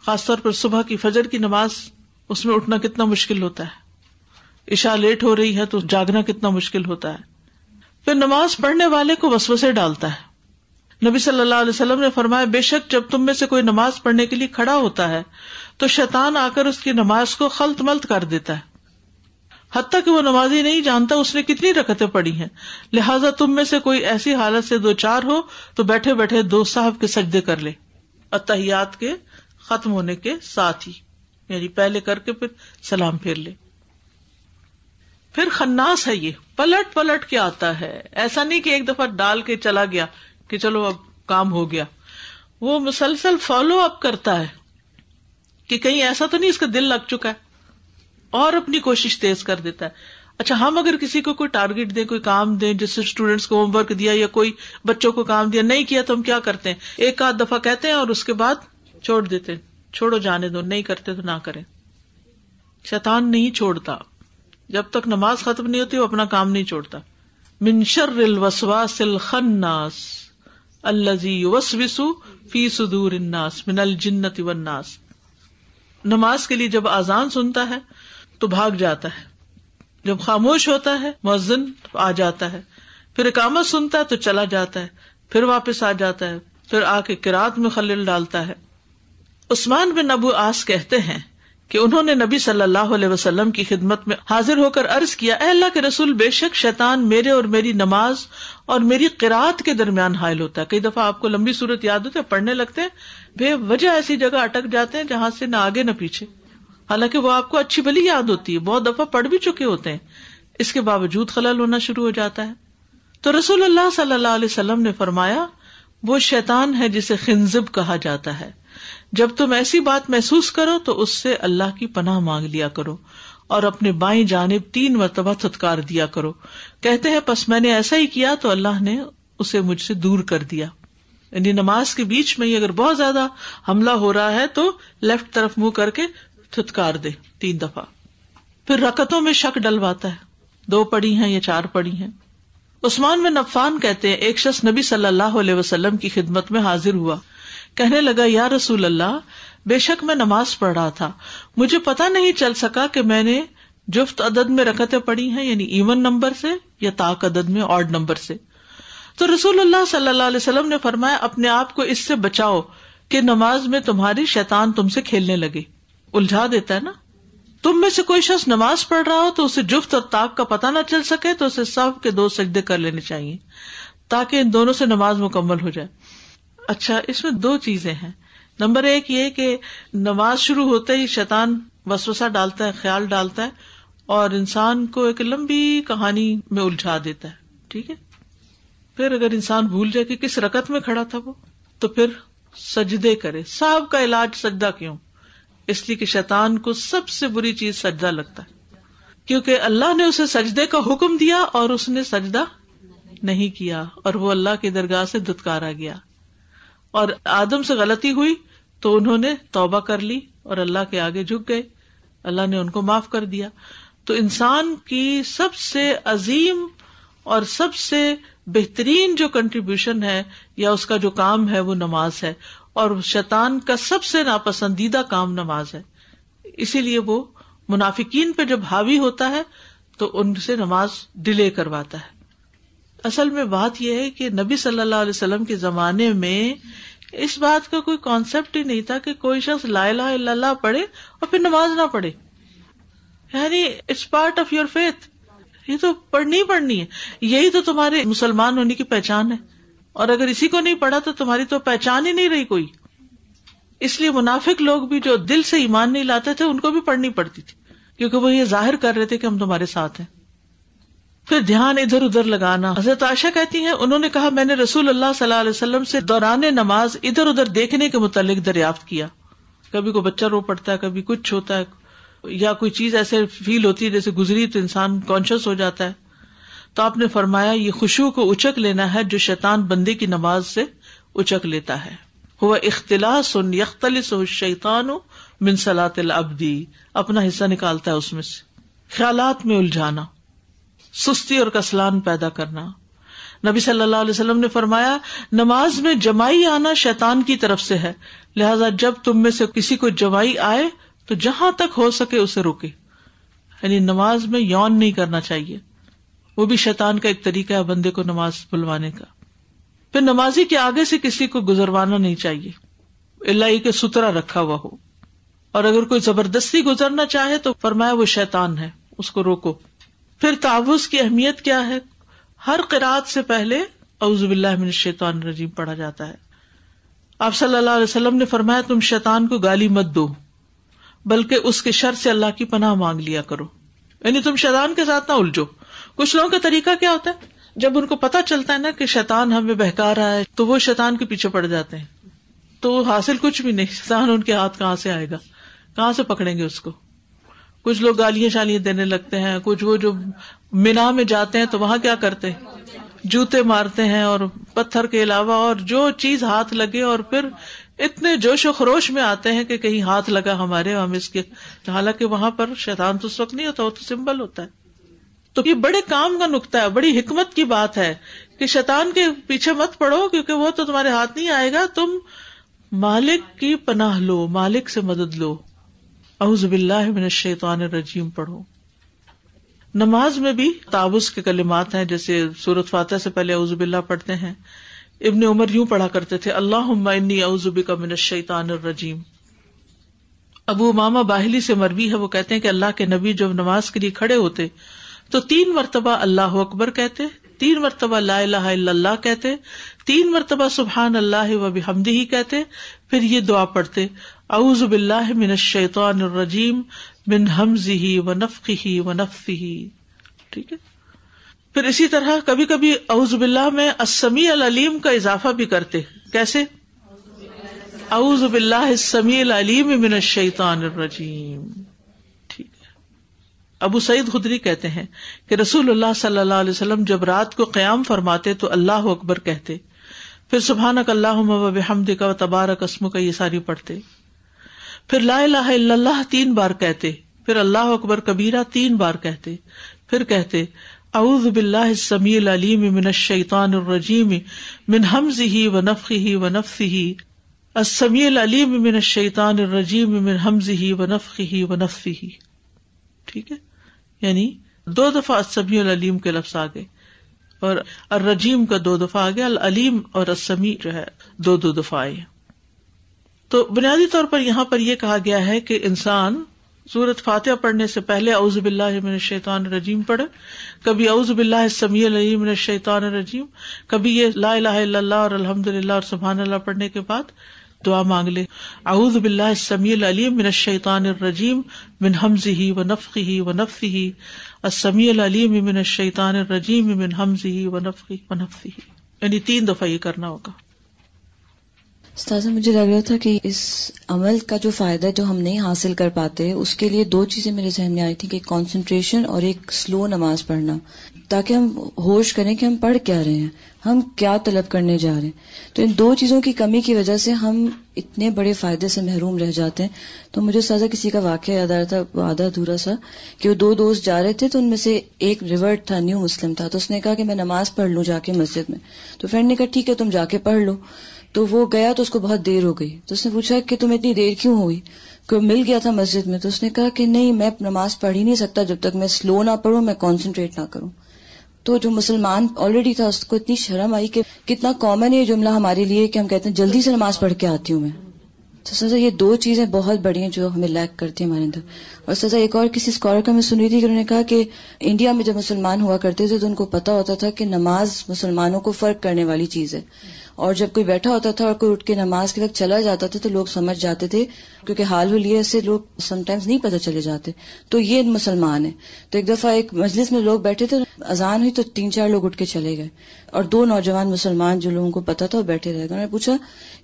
Speaker 1: خاص طور پر صبح کی فجر کی نماز, اس میں اٹھنا کتنا مشکل ہوتا ہے. عشاء لیٹ ہو رہی ہے تو جاگنا کتنا مشکل ہوتا ہے. پھر نماز پڑھنے والے کو وسوسے ڈالتا ہے. نبی صلی اللہ علیہ وسلم نے فرمایا, بے شک جب تم میں سے کوئی نماز پڑھنے کے لیے کھڑا ہوتا ہے تو شیطان آ کر اس کی نماز کو خلط ملط کر دیتا ہے, حتیٰ کہ وہ نمازی نہیں جانتا اس نے کتنی رکعتیں پڑھی ہیں. لہٰذا تم میں سے کوئی ایسی حالت سے دو چار ہو تو بیٹھے بیٹھے دو صاحب کے سجدے کر لے, اتحیات کے ختم ہونے کے ساتھ ہی, یعنی پہلے کر کے پھر سلام پھیر لے. پھر خناس ہے, یہ پلٹ پلٹ کے آتا ہے, ایسا نہیں کہ ایک دفعہ ڈال کے چلا گیا کہ چلو اب کام ہو گیا. وہ مسلسل فالو اپ کرتا ہے کہ کہیں ایسا تو نہیں اس کا دل لگ چکا ہے, اور اپنی کوشش تیز کر دیتا ہے. اچھا, ہم اگر کسی کو کوئی ٹارگٹ دیں, کوئی کام دیں, جس سے اسٹوڈینٹس کو ہوم ورک دیا یا کوئی بچوں کو کام دیا, نہیں کیا تو ہم کیا کرتے ہیں, ایک آدھ دفعہ کہتے ہیں اور اس کے بعد چھوڑ دیتے ہیں, چھوڑو جانے دو, نہیں کرتے تو نہ کریں. شیطان نہیں چھوڑتا, جب تک نماز ختم نہیں ہوتی وہ اپنا کام نہیں چھوڑتا. من شر الوسواس الخناس الذی یوسوس فی صدور الناس من الجنۃ والناس. نماز کے لیے جب اذان سنتا ہے تو بھاگ جاتا ہے, جب خاموش ہوتا ہے مؤذن آ جاتا ہے, پھر اقامت سنتا ہے تو چلا جاتا ہے, پھر واپس آ جاتا ہے, پھر آ کے قرات میں خلل ڈالتا ہے. عثمان بن ابو عاص کہتے ہیں کہ انہوں نے نبی صلی اللہ علیہ وسلم کی خدمت میں حاضر ہو کر عرض کیا, اے اللہ کے رسول, بے شک شیطان میرے اور میری نماز اور میری قرات کے درمیان حائل ہوتا ہے. کئی دفعہ آپ کو لمبی صورت یاد ہوتی ہے, پڑھنے لگتے ہیں, بے وجہ ایسی جگہ اٹک جاتے ہیں جہاں سے نہ آگے نہ پیچھے, حالانکہ وہ آپ کو اچھی بھلی یاد ہوتی ہے, بہت دفعہ پڑھ بھی چکے ہوتے ہیں, اس کے باوجود خلل ہونا شروع ہو جاتا ہے. تو رسول اللہ صلی اللہ علیہ وسلم نے فرمایا, وہ شیطان ہے جسے خنزب کہا جاتا ہے. جب تم ایسی بات محسوس کرو تو اس سے اللہ کی پناہ مانگ لیا کرو اور اپنے بائیں جانب 3 مرتبہ تھتکار دیا کرو. کہتے ہیں پس میں نے ایسا ہی کیا تو اللہ نے اسے مجھ سے دور کر دیا. یعنی نماز کے بیچ میں ہی اگر بہت زیادہ حملہ ہو رہا ہے تو لیفٹ طرف منہ کر کے تھتکار دے 3 دفعہ. پھر رکعتوں میں شک ڈلواتا ہے, 2 پڑھی ہیں یا 4 پڑھی ہیں. عثمان بن عفان کہتے ہیں, ایک شخص نبی صلی اللہ علیہ وسلم کی خدمت میں حاضر ہوا, کہنے لگا, یا رسول اللہ, بے شک میں نماز پڑھ رہا تھا, مجھے پتہ نہیں چل سکا کہ میں نے جفت عدد میں رکعتیں پڑھی ہیں, یعنی ایون نمبر سے, یا طاق عدد میں آڈ نمبر سے. تو رسول اللہ صلی اللہ علیہ وسلم نے فرمایا, اپنے آپ کو اس سے بچاؤ کہ نماز میں تمہاری شیطان تم سے کھیلنے لگے. الجھا دیتا ہے نا. تم میں سے کوئی شخص نماز پڑھ رہا ہو تو اسے جفت اور طاق کا پتہ نہ چل سکے تو اسے سب کے 2 سجدے کر لینے چاہیے تاکہ ان دونوں سے نماز مکمل ہو جائے. اچھا, اس میں 2 چیزیں ہیں. نمبر 1 یہ کہ نماز شروع ہوتے ہی شیطان وسوسہ ڈالتا ہے, خیال ڈالتا ہے, اور انسان کو ایک لمبی کہانی میں الجھا دیتا ہے. ٹھیک ہے, پھر اگر انسان بھول جائے کہ کس رکعت میں کھڑا تھا وہ, تو پھر سجدے کرے. صاحب کا علاج سجدہ کیوں؟ اس لیے کہ شیطان کو سب سے بری چیز سجدہ لگتا ہے, کیونکہ اللہ نے اسے سجدے کا حکم دیا اور اس نے سجدہ نہیں کیا, اور وہ اللہ کی درگاہ سے دھتکارا گیا. اور آدم سے غلطی ہوئی تو انہوں نے توبہ کر لی اور اللہ کے آگے جھک گئے, اللہ نے ان کو معاف کر دیا. تو انسان کی سب سے عظیم اور سب سے بہترین جو کنٹریبیوشن ہے یا اس کا جو کام ہے وہ نماز ہے, اور شیطان کا سب سے ناپسندیدہ کام نماز ہے. اسی لیے وہ منافقین پہ جب حاوی ہوتا ہے تو ان سے نماز ڈیلے کرواتا ہے. اصل میں بات یہ ہے کہ نبی صلی اللہ علیہ وسلم کے زمانے میں اس بات کا کوئی کانسیپٹ ہی نہیں تھا کہ کوئی شخص لا الہ الا اللہ پڑھے اور پھر نماز نہ پڑھے. یعنی it's part of your faith, یہ تو پڑھنی ہے, یہی تو تمہارے مسلمان ہونے کی پہچان ہے, اور اگر اسی کو نہیں پڑھا تو تمہاری تو پہچان ہی نہیں رہی کوئی. اس لیے منافق لوگ بھی جو دل سے ایمان نہیں لاتے تھے ان کو بھی پڑھنی پڑتی تھی، کیونکہ وہ یہ ظاہر کر رہے تھے کہ ہم تمہارے ساتھ ہیں۔ پھر دھیان ادھر ادھر لگانا، حضرت عائشہ کہتی ہیں انہوں نے کہا میں نے رسول اللہ صلی اللہ علیہ وسلم سے دوران نماز ادھر ادھر دیکھنے کے متعلق دریافت کیا، کبھی کوئی بچہ رو پڑتا ہے، کبھی کچھ ہوتا ہے، یا کوئی چیز ایسے فیل ہوتی ہے جیسے گزری تو انسان کانشیس ہو جاتا ہے، تو آپ نے فرمایا یہ خشوع کو اچک لینا ہے جو شیطان بندے کی نماز سے اچک لیتا ہے، ہوا اختلاس یختلسہ الشیطان من صلاۃ العبد، اپنا حصہ نکالتا ہے اس میں سے، خیالات میں الجھانا، سستی اور کسلان پیدا کرنا۔ نبی صلی اللہ علیہ وسلم نے فرمایا نماز میں جمائی آنا شیطان کی طرف سے ہے، لہذا جب تم میں سے کسی کو جمائی آئے تو جہاں تک ہو سکے اسے روکے، یعنی نماز میں یون نہیں کرنا چاہیے، وہ بھی شیطان کا ایک طریقہ ہے بندے کو نماز بلوانے کا۔ پھر نمازی کے آگے سے کسی کو گزروانا نہیں چاہیے الا یہ کہ سترا رکھا ہوا ہو، اور اگر کوئی زبردستی گزرنا چاہے تو فرمایا وہ شیطان ہے، اس کو روکو۔ پھر تعوذ کی اہمیت کیا ہے؟ ہر قرات سے پہلے اعوذ باللہ من الشیطان الرجیم پڑھا جاتا ہے۔ آپ صلی اللہ علیہ وسلم نے فرمایا تم شیطان کو گالی مت دو بلکہ اس کے شر سے اللہ کی پناہ مانگ لیا کرو، یعنی تم شیطان کے ساتھ نہ الجھو۔ کچھ لوگوں کا طریقہ کیا ہوتا ہے، جب ان کو پتا چلتا ہے نا کہ شیطان ہمیں بہکا رہا ہے تو وہ شیطان کے پیچھے پڑ جاتے ہیں، تو حاصل کچھ بھی نہیں، شیطان ان کے ہاتھ کہاں سے آئے گا، کہاں سے پکڑیں گے اس کو۔ کچھ لوگ گالیاں شالیاں دینے لگتے ہیں، کچھ وہ جو مینا میں جاتے ہیں تو وہاں کیا کرتے ہیں، جوتے مارتے ہیں اور پتھر کے علاوہ اور جو چیز ہاتھ لگے، اور پھر اتنے جوش و خروش میں آتے ہیں کہ کہیں ہاتھ لگا ہمارے، ہم اس کے، حالانکہ وہاں پر شیطان تو اس وقت نہیں ہوتا، وہ تو سمبل ہوتا ہے۔ تو یہ بڑے کام کا نقطہ ہے، بڑی حکمت کی بات ہے کہ شیطان کے پیچھے مت پڑو، کیونکہ وہ تو تمہارے ہاتھ نہیں آئے گا، تم مالک کی پناہ لو، مالک سے مدد لو، اعوذ باللہ من الشیطان الرجیم پڑھو۔ نماز میں بھی تعوذ کے کلمات ہیں، جیسے سورۃ فاتحہ سے پہلے اعوذ باللہ پڑھتے ہیں۔ ابن عمر یوں پڑھا کرتے تھے اللہم انی اعوذ بک من الشیطان الرجیم۔ ابو امامہ باہلی سے مروی ہے، وہ کہتے ہیں کہ اللہ کے نبی جب نماز کے لیے کھڑے ہوتے تو 3 مرتبہ اللہ اکبر کہتے، 3 مرتبہ لا الہ الا اللہ کہتے، 3 مرتبہ سبحان اللہ و بحمدہ کہتے، پھر یہ دعا پڑھتے اعوذ باللہ من الشیطان الرجیم من ہمزہ ونفخہ ونفثہ۔ ٹھیک ہے، پھر اسی طرح کبھی کبھی اعوذ باللہ میں السمیع العلیم کا اضافہ بھی کرتے، کیسے اعوذ باللہ السمیع العلیم من الشیطان الرجیم۔ ٹھیک ہے، ابو سعید خدری کہتے ہیں کہ رسول اللہ صلی اللہ علیہ وسلم جب رات کو قیام فرماتے تو اللہ اکبر کہتے، پھر سبحانک اللہم و بحمدک و تبارک اسمک، یہ ساری پڑھتے، پھر لا الہ الا اللہ 3 بار کہتے، پھر اللہ اکبر کبیرہ 3 بار کہتے، پھر کہتے اعوذ باللہ السمیع العلیم من الشیطان الرجیم من ہمزہ ونفخہ ونفثہ، السمیع العلیم من الشیطان الرجیم من ہمزہ ونفخہ ونفثہ۔ ٹھیک ہے، یعنی 2 دفعہ السمیع العلیم کے لفظ آگے، اور الرجیم کا 2 دفعہ آگے، العلیم اور السمیع جو ہے 2 دفعہ آئے۔ تو بنیادی طور پر یہاں پر یہ کہا گیا ہے کہ انسان سورۃ فاتحہ پڑھنے سے پہلے اعوذ باللہ من الشیطان الرجیم پڑھے، کبھی اعوذ باللہ السمیع العلیم من الشیطان الرجیم، کبھی یہ لا الہ الا اللہ اور الحمدللہ اور سبحان اللہ پڑھنے کے بعد دعا مانگ لے اعوذ باللہ السمیع العلیم من الشیطان الرجیم من ہمزہ ونفخہ ونفثہ، السمیع العلیم من الشیطان الرجیم من ہمزہ ونفخہ ونفثہ، یعنی 3 دفعہ یہ کرنا ہوگا۔
Speaker 3: استاذہ مجھے لگ رہا تھا کہ اس عمل کا جو فائدہ جو ہم نہیں حاصل کر پاتے، اس کے لیے 2 چیزیں میرے ذہن میں آئی تھی، کہ کنسنٹریشن اور ایک سلو نماز پڑھنا، تاکہ ہم ہوش کریں کہ ہم پڑھ کیا رہے ہیں، ہم کیا طلب کرنے جا رہے ہیں۔ تو ان 2 چیزوں کی کمی کی وجہ سے ہم اتنے بڑے فائدے سے محروم رہ جاتے ہیں۔ تو مجھے استاذہ کسی کا واقعہ یاد آ رہا تھا، وہ آدھا ادھورا سا، کہ وہ 2 دوست جا رہے تھے، تو ان میں سے ایک ریورٹ تھا، نیو مسلم تھا، تو اس نے کہا کہ میں نماز پڑھ لوں جا کے مسجد میں۔ تو فرینڈ نے کہا ٹھیک ہے تم جا کے پڑھ لو۔ تو وہ گیا تو اس کو بہت دیر ہو گئی، تو اس نے پوچھا کہ تمہیں اتنی دیر کیوں ہوئی، کہ مل گیا تھا مسجد میں۔ تو اس نے کہا کہ نہیں، میں نماز پڑھ ہی نہیں سکتا جب تک میں سلو نہ پڑھوں، میں کنسنٹریٹ نہ کروں۔ تو جو مسلمان آلریڈی تھا اس کو اتنی شرم آئی، کہ کتنا کامن ہے یہ جملہ ہمارے لیے کہ ہم کہتے ہیں جلدی سے نماز پڑھ کے آتی ہوں میں۔ تو سزا یہ 2 چیزیں بہت بڑی ہیں جو ہمیں لیک کرتی ہیں ہمارے اندر۔ اور سزا ایک اور کسی اسکالر کا میں سن رہی تھی کہ انہوں نے کہا کہ انڈیا میں جب مسلمان ہوا کرتے تھے تو ان کو پتا ہوتا تھا کہ نماز مسلمانوں کو فرق کرنے والی چیز ہے، اور جب کوئی بیٹھا ہوتا تھا اور کوئی اٹھ کے نماز کے وقت چلا جاتا تھا تو لوگ سمجھ جاتے تھے، کیونکہ حال حلیے سے لوگ سم ٹائمز نہیں پتہ چلے جاتے، تو یہ مسلمان ہے. تو ایک دفعہ ایک مجلس میں لوگ بیٹھے تھے، اذان ہوئی تو 3-4 لوگ اٹھ کے چلے گئے، اور 2 نوجوان مسلمان جو لوگوں کو پتا تھا وہ بیٹھے رہ گئے. انہوں نے پوچھا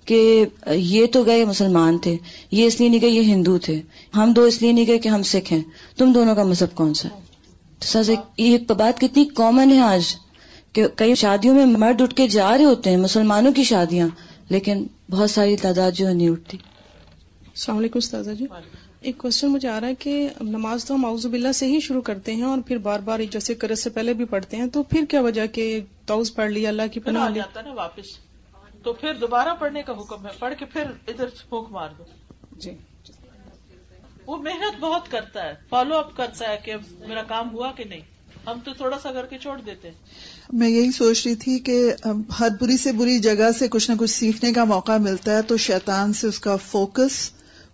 Speaker 3: کہ یہ تو گئے مسلمان تھے، یہ اس لیے نہیں گئے یہ ہندو تھے، ہم 2 اس لیے نہیں گئے کہ ہم سکھ ہیں، تم دونوں کا مذہب کون سا ہے؟ تو سر یہ بات کتنی کامن ہے آج کہ کئی شادیوں میں مرد اٹھ کے جا رہے ہوتے ہیں، مسلمانوں کی شادیاں، لیکن بہت ساری تعداد جو ہے نہیں اٹھتی.
Speaker 4: السلام علیکم استاذہ جی. ایک کوشچن مجھے آ رہا ہے کہ نماز تو ہم اعوذ باللہ سے ہی شروع کرتے ہیں اور پھر بار بار جیسے قرأت سے پہلے بھی پڑھتے ہیں، تو پھر کیا وجہ کہ تعوذ پڑھ لیا، اللہ کی پناہ لیا
Speaker 1: جاتا ہے نا واپس، تو پھر دوبارہ پڑھنے کا حکم ہے، پڑھ کے پھر ادھر پھونک مار دو.
Speaker 4: جی
Speaker 1: وہ محنت بہت کرتا ہے، فالو اپ کرتا ہے کہ میرا کام ہوا کہ نہیں. ہم تو تھوڑا سا کر کے چھوڑ دیتے.
Speaker 5: میں یہی سوچ رہی تھی کہ ہر بری سے بری جگہ سے کچھ نہ کچھ سیکھنے کا موقع ملتا ہے، تو شیطان سے اس کا فوکس،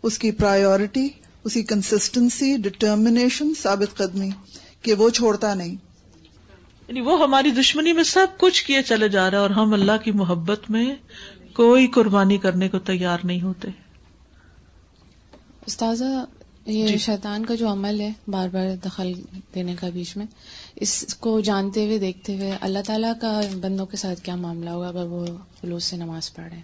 Speaker 5: اس کی پرائیورٹی، اس کی کنسسٹنسی، ڈٹرمنیشن، ثابت قدمی کہ وہ چھوڑتا نہیں.
Speaker 1: یعنی وہ ہماری دشمنی میں سب کچھ کیے چلے جا رہا ہے اور ہم اللہ کی محبت میں کوئی قربانی کرنے کو تیار نہیں ہوتے.
Speaker 6: استاذہ یہ شیطان کا جو عمل ہے بار بار دخل دینے کا بیچ میں، اس کو جانتے ہوئے دیکھتے ہوئے اللہ تعالیٰ کا بندوں کے ساتھ کیا معاملہ ہوگا اگر وہ خلوص سے نماز پڑھ رہے ہیں؟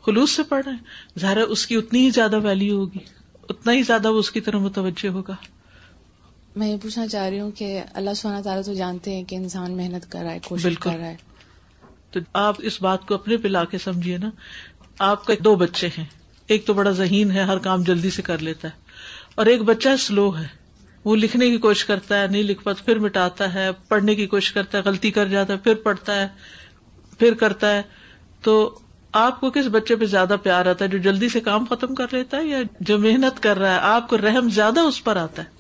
Speaker 1: خلوص سے پڑھ رہے ہیں، ظاہر ہے اس کی اتنی ہی زیادہ ویلیو ہوگی، اتنا ہی زیادہ وہ اس کی طرف متوجہ ہوگا.
Speaker 6: میں یہ پوچھنا چاہ رہی ہوں کہ اللہ سبحانہ تعالیٰ تو جانتے ہیں کہ انسان محنت کر رہا ہے، کوشش کر رہا ہے.
Speaker 1: تو آپ اس بات کو اپنے پہ لا کے سمجھیے نا. آپ کا 2 بچے ہیں، ایک تو بڑا ذہین ہے، ہر کام جلدی سے کر لیتا ہے، اور ایک بچہ سلو ہے، وہ لکھنے کی کوشش کرتا ہے، نہیں لکھ پاتا، پھر مٹاتا ہے، پڑھنے کی کوشش کرتا ہے، غلطی کر جاتا ہے، پھر پڑھتا ہے، پھر کرتا ہے. تو آپ کو کس بچے پہ زیادہ پیار آتا ہے، جو جلدی سے کام ختم کر لیتا ہے یا جو محنت کر رہا ہے؟ آپ کو رحم زیادہ اس پر آتا ہے.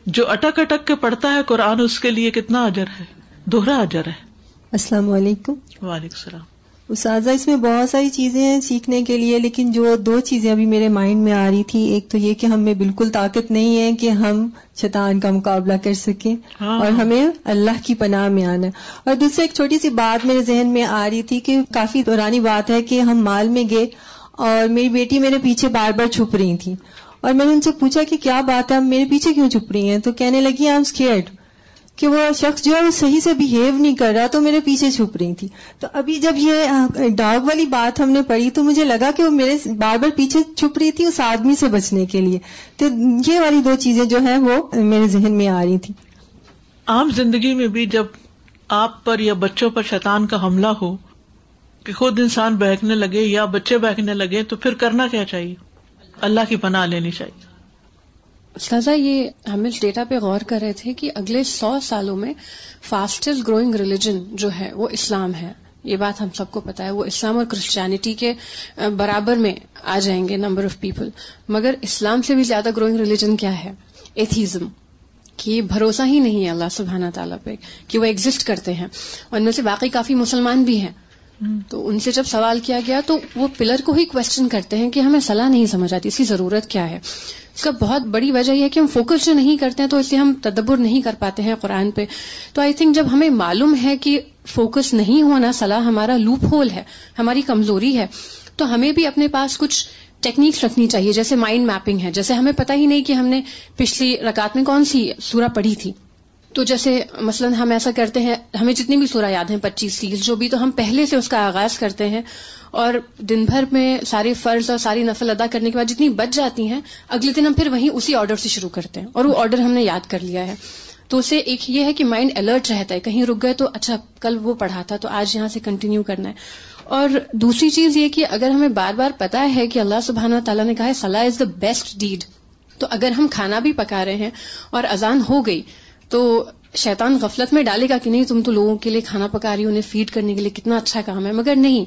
Speaker 1: جو اٹک اٹک کے پڑھتا ہے قرآن، اس کے لیے کتنا اجر ہے، 2 اجر ہے.
Speaker 7: السلام علیکم.
Speaker 1: وعلیکم السلام.
Speaker 7: استاذہ اس میں بہت ساری چیزیں ہیں سیکھنے کے لیے، لیکن جو 2 چیزیں ابھی میرے مائنڈ میں آ رہی تھی، ایک تو یہ کہ ہم میں بالکل طاقت نہیں ہے کہ ہم شیطان کا مقابلہ کر سکیں، اور ہمیں اللہ کی پناہ میں آنا ہے. اور دوسرا ایک چھوٹی سی بات میرے ذہن میں آ رہی تھی کہ کافی پرانی بات ہے کہ ہم مال میں گئے اور میری بیٹی میرے پیچھے بار بار چھپ رہی تھی، اور میں نے ان سے پوچھا کہ کیا بات ہے، میرے پیچھے کیوں چھپ رہی ہیں؟ تو کہنے لگی آئی ایم اسکیئرڈ کہ وہ شخص جو ہے وہ صحیح سے بہیو نہیں کر رہا، تو میرے پیچھے چھپ رہی تھی. تو ابھی جب یہ ڈاگ والی بات ہم نے پڑھی تو مجھے لگا کہ وہ میرے بار بار پیچھے چھپ رہی تھی اس آدمی سے بچنے کے لیے. تو یہ والی 2 چیزیں جو ہیں وہ میرے ذہن میں آ رہی تھی.
Speaker 1: عام زندگی میں بھی جب آپ پر یا بچوں پر شیطان کا حملہ ہو کہ خود انسان بہکنے لگے یا بچے بہکنے لگے، تو پھر کرنا کیا چاہیے؟ اللہ کی پناہ لینی چاہیے.
Speaker 6: استاذہ یہ ہم اس ڈیٹا پہ غور کر رہے تھے کہ اگلے 100 سالوں میں فاسٹسٹ گروئنگ ریلیجن جو ہے وہ اسلام ہے. یہ بات ہم سب کو پتا ہے، وہ اسلام اور کرسچینٹی کے برابر میں آ جائیں گے نمبر آف پیپل. مگر اسلام سے بھی زیادہ گروئنگ ریلیجن کیا ہے؟ ایتھیزم، کہ بھروسہ ہی نہیں ہے اللہ سبحانہ تعالیٰ پہ کہ وہ ایگزسٹ کرتے ہیں. اور ان میں سے واقعی کافی مسلمان بھی ہیں. تو ان سے جب سوال کیا گیا تو وہ پلر کو ہی کوشچن کرتے ہیں کہ ہمیں صلاح نہیں سمجھ آتی، اس کی ضرورت کیا ہے. اس کا بہت بڑی وجہ یہ ہے کہ ہم فوکس جو نہیں کرتے ہیں، تو اس لیے ہم تدبر نہیں کر پاتے ہیں قرآن پہ. تو آئی تھنک جب ہمیں معلوم ہے کہ فوکس نہیں ہونا صلاح ہمارا لوپ ہول ہے، ہماری کمزوری ہے، تو ہمیں بھی اپنے پاس کچھ ٹیکنیکس رکھنی چاہیے. جیسے مائنڈ میپنگ ہے، جیسے ہمیں پتہ ہی نہیں کہ ہم نے پچھلی رکعت میں کون سی سورہ پڑھی تھی، تو جیسے مثلا ہم ایسا کرتے ہیں، ہمیں جتنی بھی سورہ یاد ہیں 25 30 جو بھی، تو ہم پہلے سے اس کا آغاز کرتے ہیں، اور دن بھر میں سارے فرض اور ساری نفل ادا کرنے کے بعد جتنی بچ جاتی ہیں اگلے دن ہم پھر وہیں اسی آرڈر سے شروع کرتے ہیں، اور وہ آرڈر ہم نے یاد کر لیا ہے. تو اسے ایک یہ ہے کہ مائنڈ الرٹ رہتا ہے، کہیں رک گئے تو اچھا کل وہ پڑھا تھا تو آج یہاں سے کنٹینیو کرنا ہے. اور دوسری چیز یہ کہ اگر ہمیں بار بار پتا ہے کہ اللہ سبحانہ تعالیٰ نے کہا ہے صلاح از دا بیسٹ ڈیڈ، تو اگر ہم کھانا بھی پکا رہے ہیں اور اذان ہو گئی تو شیطان غفلت میں ڈالے گا کہ نہیں تم تو لوگوں کے لیے کھانا پکا رہی ہو، انہیں فیڈ کرنے کے لیے کتنا اچھا کام ہے. مگر نہیں،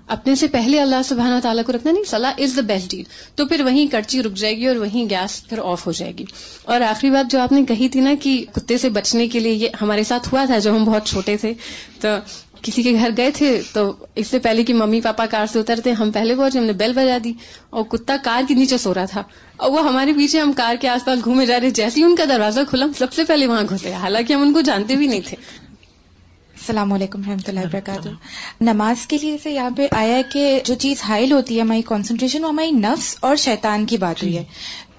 Speaker 6: اپنے سے پہلے اللہ سبحانہ تعالیٰ کو رکھنا، نہیں صلاح از دا بیسٹ ڈیل، تو پھر وہیں کرچی رک جائے گی اور وہیں گیس پھر آف ہو جائے گی. اور آخری بات جو آپ نے کہی تھی نا کہ کتے سے بچنے کے لیے، یہ ہمارے ساتھ ہوا تھا جب ہم بہت چھوٹے تھے. تو کسی کے گھر گئے تھے تو اس سے پہلے کہ ممی پاپا کار سے اترتے ہم پہلے پہنچے، ہم نے بیل بجا دی اور کتا کار کے نیچے سو رہا تھا اور وہ ہمارے پیچھے، ہم کار کے آس پاس گھومے جا رہے، جیسے ہی ان کا دروازہ کھلا ہم سب سے پہلے وہاں گھسے، حالانکہ ہم ان کو جانتے بھی نہیں تھے.
Speaker 8: السلام علیکم ورحمۃ اللہ وبرکاتہ. نماز کے لیے جیسے یہاں پہ آیا ہے کہ جو چیز حائل ہوتی ہے ہماری کنسنٹریشن، وہ ہماری نفس اور شیطان کی بات ہوئی ہے.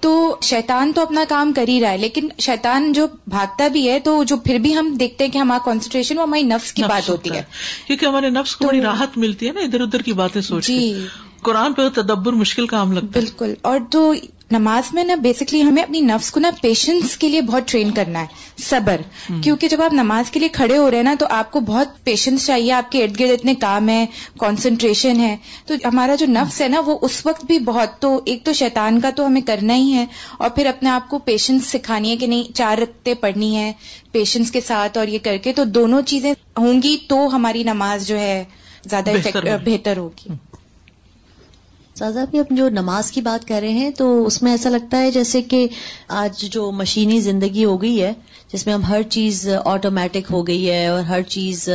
Speaker 8: تو شیطان تو اپنا کام کر ہی رہا ہے، لیکن شیطان جو بھاگتا بھی ہے تو جو پھر بھی ہم دیکھتے ہیں کہ ہمارا کنسنٹریشن وہ ہماری نفس کی بات ہوتی ہے،
Speaker 1: کیونکہ ہمارے نفس کو بڑی راحت ملتی ہے نا ادھر ادھر کی باتیں سوچ کے. قرآن پہ تدبر مشکل کام لگتا ہے.
Speaker 8: بالکل. اور تو نماز میں نا بیسکلی ہمیں اپنی نفس کو نا پیشنس کے لیے بہت ٹرین کرنا ہے، صبر. کیونکہ جب آپ نماز کے لیے کھڑے ہو رہے ہیں نا تو آپ کو بہت پیشنس چاہیے، آپ کے ارد گرد اتنے کام ہیں، کنسنٹریشن ہے. تو ہمارا جو نفس ہے نا وہ اس وقت بھی بہت، تو ایک تو شیطان کا تو ہمیں کرنا ہی ہے، اور پھر اپنے آپ کو پیشنس سکھانی ہے کہ نہیں 4 رکعتیں پڑھنی ہے پیشنس کے ساتھ، اور یہ کر کے تو دونوں چیزیں ہوں گی تو ہماری نماز جو ہے زیادہ بہتر ہوگی.
Speaker 9: سازا بھی اب جو نماز کی بات کر رہے ہیں تو اس میں ایسا لگتا ہے جیسے کہ آج جو مشینی زندگی ہو گئی ہے جس میں اب ہر چیز آٹومیٹک ہو گئی ہے اور ہر چیز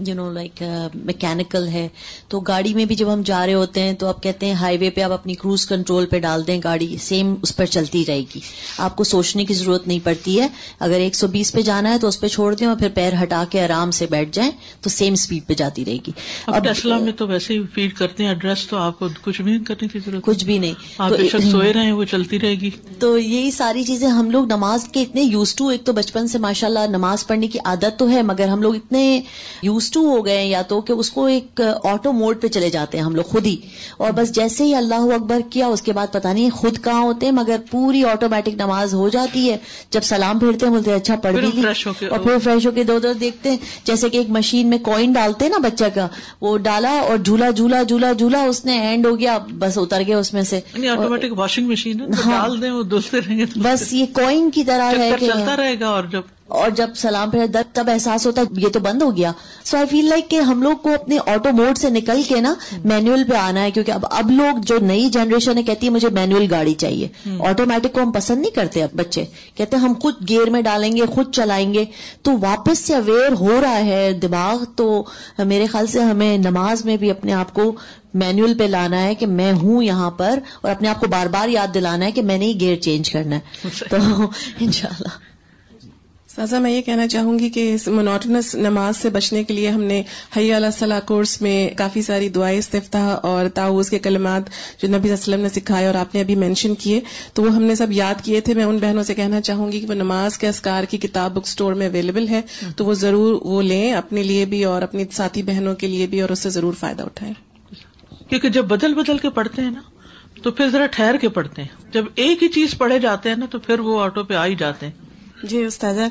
Speaker 9: لائک میکینیکل ہے. تو گاڑی میں بھی جب ہم جا رہے ہوتے ہیں تو اب کہتے ہیں ہائی وے پہ آپ اپنی کروز کنٹرول پہ ڈال دیں، گاڑی سیم اس پر چلتی رہے گی، آپ کو سوچنے کی ضرورت نہیں پڑتی ہے. اگر 120 پہ جانا ہے تو اس پہ چھوڑ دیں اور پھر پیر ہٹا کے آرام سے بیٹھ جائیں تو سیم سپیڈ پہ جاتی رہے گی.
Speaker 1: اب ٹیسلا میں تو ویسے ہی فیڈ کرتے ہیں ایڈریس، تو آپ کو کچھ بھی کرنے کی ضرورت،
Speaker 9: کچھ بھی نہیں،
Speaker 1: آپ بے شک سوئے رہے ہیں وہ چلتی رہے گی.
Speaker 9: تو یہی ساری چیزیں ہم لوگ نماز کے اتنے یوز ٹو، ایک تو بچپن سے ماشاءاللہ نماز پڑھنے کی عادت تو ہے مگر ہم لوگ اتنے یوز ٹو ہو گئے یا تو کہ اس کو ایک آٹو موڈ پہ چلے جاتے ہیں ہم لوگ خود ہی، اور بس جیسے ہی اللہ اکبر کیا اس کے بعد پتہ نہیں خود کہاں ہوتے ہیں مگر پوری آٹومیٹک نماز ہو جاتی ہے. جب سلام پھیرتے ہیں بولتے ہیں اچھا پڑھ بھی لی، اور پھر فریش ہو کے ادھر دیکھتے ہیں جیسے کہ ایک مشین میں کوئن ڈالتے ہیں نا بچہ کا، وہ ڈالا اور جھولا جھولا جھولا جھولا اس نے اینڈ ہو گیا، بس اتر گیا اس میں سے.
Speaker 1: آٹومیٹک واشنگ مشین ہے، ڈال دیں وہ دھلتے رہیں گے،
Speaker 9: بس یہ کوئن کی طرح ہے کہ
Speaker 1: چلتا رہے گا. اور
Speaker 9: جب سلام پھر تب احساس ہوتا ہے یہ تو بند ہو گیا. سو آئی فیل لائک کہ ہم لوگ کو اپنے آٹو موڈ سے نکل کے نا مینوئل پہ آنا ہے، کیونکہ اب لوگ جو نئی جنریشن ہے کہتی ہے مجھے مینوئل گاڑی چاہیے. آٹومیٹک کو ہم پسند نہیں کرتے. اب بچے کہتے ہیں ہم خود گیئر میں ڈالیں گے، خود چلائیں گے. تو واپس سے اویئر ہو رہا ہے دماغ. تو میرے خیال سے ہمیں نماز میں بھی اپنے آپ کو مینوئل پہ لانا ہے کہ میں ہوں یہاں پر، اور اپنے آپ کو بار بار یاد دلانا ہے کہ میں نے ہی گیئر چینج کرنا ہے. تو انشاءاللہ.
Speaker 10: سازا میں یہ کہنا چاہوں گی کہ اس مونوٹنس نماز سے بچنے کے لیے ہم نے حی علی الصلاح کورس میں کافی ساری دعائیں استفتاح اور تعوذ کے کلمات جو نبی صلی اللہ علیہ وسلم نے سکھائے اور آپ نے ابھی مینشن کیے تو وہ ہم نے سب یاد کیے تھے. میں ان بہنوں سے کہنا چاہوں گی کہ وہ نماز کے اذکار کی کتاب بک سٹور میں اویلیبل ہے، تو وہ ضرور وہ لیں اپنے لیے بھی اور اپنی ساتھی بہنوں کے لیے بھی، اور اس سے ضرور فائدہ اٹھائیں.
Speaker 1: کیونکہ جب بدل بدل کے پڑھتے ہیں نا تو پھر ذرا ٹھہر کے پڑھتے ہیں. جب ایک ہی چیز پڑھے جاتے ہیں نا تو پھر وہ آٹو پہ آ ہی جاتے ہیں.
Speaker 11: جی استاذہ،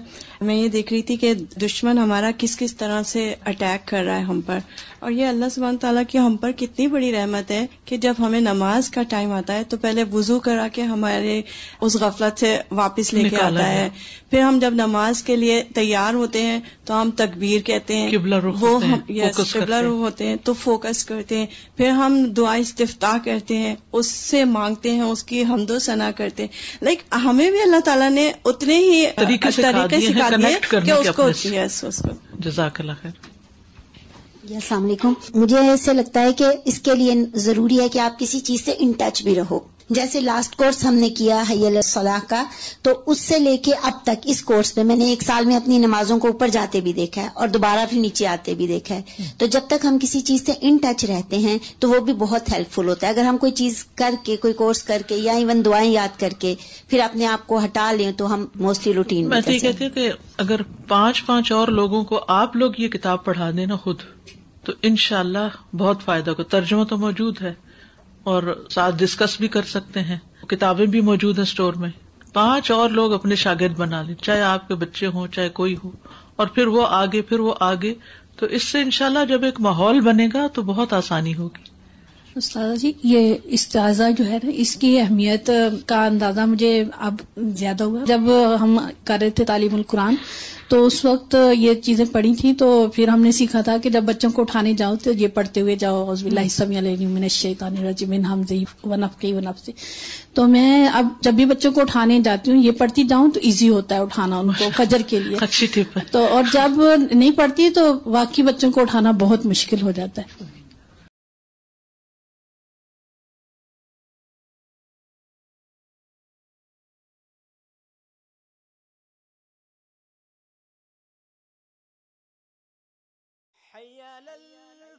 Speaker 11: میں یہ دیکھ رہی تھی کہ دشمن ہمارا کس کس طرح سے اٹیک کر رہا ہے ہم پر، اور یہ اللہ سبحانہ تعالیٰ کی ہم پر کتنی بڑی رحمت ہے کہ جب ہمیں نماز کا ٹائم آتا ہے تو پہلے وضو کرا کے ہمارے اس غفلت سے واپس لے کے آتا ہے. پھر ہم جب نماز کے لیے تیار ہوتے ہیں تو ہم تکبیر کہتے ہیں، وہ ہم قبلہ رخ ہوتے ہیں تو فوکس کرتے ہیں. پھر ہم دعا استفتاح کرتے ہیں، اس سے مانگتے ہیں، اس کی حمد و ثنا کرتے ہیں. لائک ہمیں بھی اللہ تعالیٰ نے اتنے ہی
Speaker 1: طریقے سکھا دیے کہ اس کو جزاک اللہ خیر.
Speaker 12: السلام علیکم. مجھے ایسے لگتا ہے کہ اس کے لیے ضروری ہے کہ آپ کسی چیز سے ان ٹچ بھی رہو. جیسے لاسٹ کورس ہم نے کیا حی علی الصلاح کا، تو اس سے لے کے اب تک اس کورس میں نے 1 سال میں اپنی نمازوں کو اوپر جاتے بھی دیکھا ہے اور دوبارہ پھر نیچے آتے بھی دیکھا ہے. تو جب تک ہم کسی چیز سے ان ٹچ رہتے ہیں تو وہ بھی بہت ہیلپ فل ہوتا ہے. اگر ہم کوئی چیز کر کے، کوئی کورس کر کے یا ایون دعائیں یاد کر کے پھر اپنے آپ کو ہٹا لیں تو ہم موسٹلی روٹین میں
Speaker 1: میں کہتی ہوں کہ اگر 5 اور لوگوں کو آپ لوگ یہ کتاب پڑھا دیں نا خود، تو انشاءاللہ بہت فائدہ ہوگا. ترجمہ تو موجود ہے اور ساتھ ڈسکس بھی کر سکتے ہیں، کتابیں بھی موجود ہیں اسٹور میں. 5 اور لوگ اپنے شاگرد بنا لیں، چاہے آپ کے بچے ہوں چاہے کوئی ہو، اور پھر وہ آگے. تو اس سے انشاءاللہ جب ایک ماحول بنے گا تو بہت آسانی ہوگی.
Speaker 6: استاذہ جی، یہ استاذہ جو ہے نا، اس کی اہمیت کا اندازہ مجھے اب زیادہ ہوا. جب ہم کر رہے تھے تعلیم القرآن تو اس وقت یہ چیزیں پڑھی تھیں، تو پھر ہم نے سیکھا تھا کہ جب بچوں کو اٹھانے جاؤ تو یہ پڑھتے ہوئے جاؤ، اعوذ باللہ السمیع العلیم من الشیطان الرجیم من ہمزہ ونفخہ ونفثہ. تو میں اب جب بھی بچوں کو اٹھانے جاتی ہوں یہ پڑھتی جاؤں تو ایزی ہوتا ہے اٹھانا ان کو فجر کے لیے.
Speaker 1: اچھی ٹپ ہے.
Speaker 6: تو اور جب نہیں پڑھتی تو واقعی بچوں کو اٹھانا بہت مشکل ہو جاتا ہے.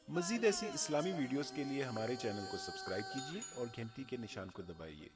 Speaker 13: مزید ایسی اسلامی ویڈیوز کے لیے ہمارے چینل کو سبسکرائب کیجیے اور گھنٹی کے نشان کو دبائیے.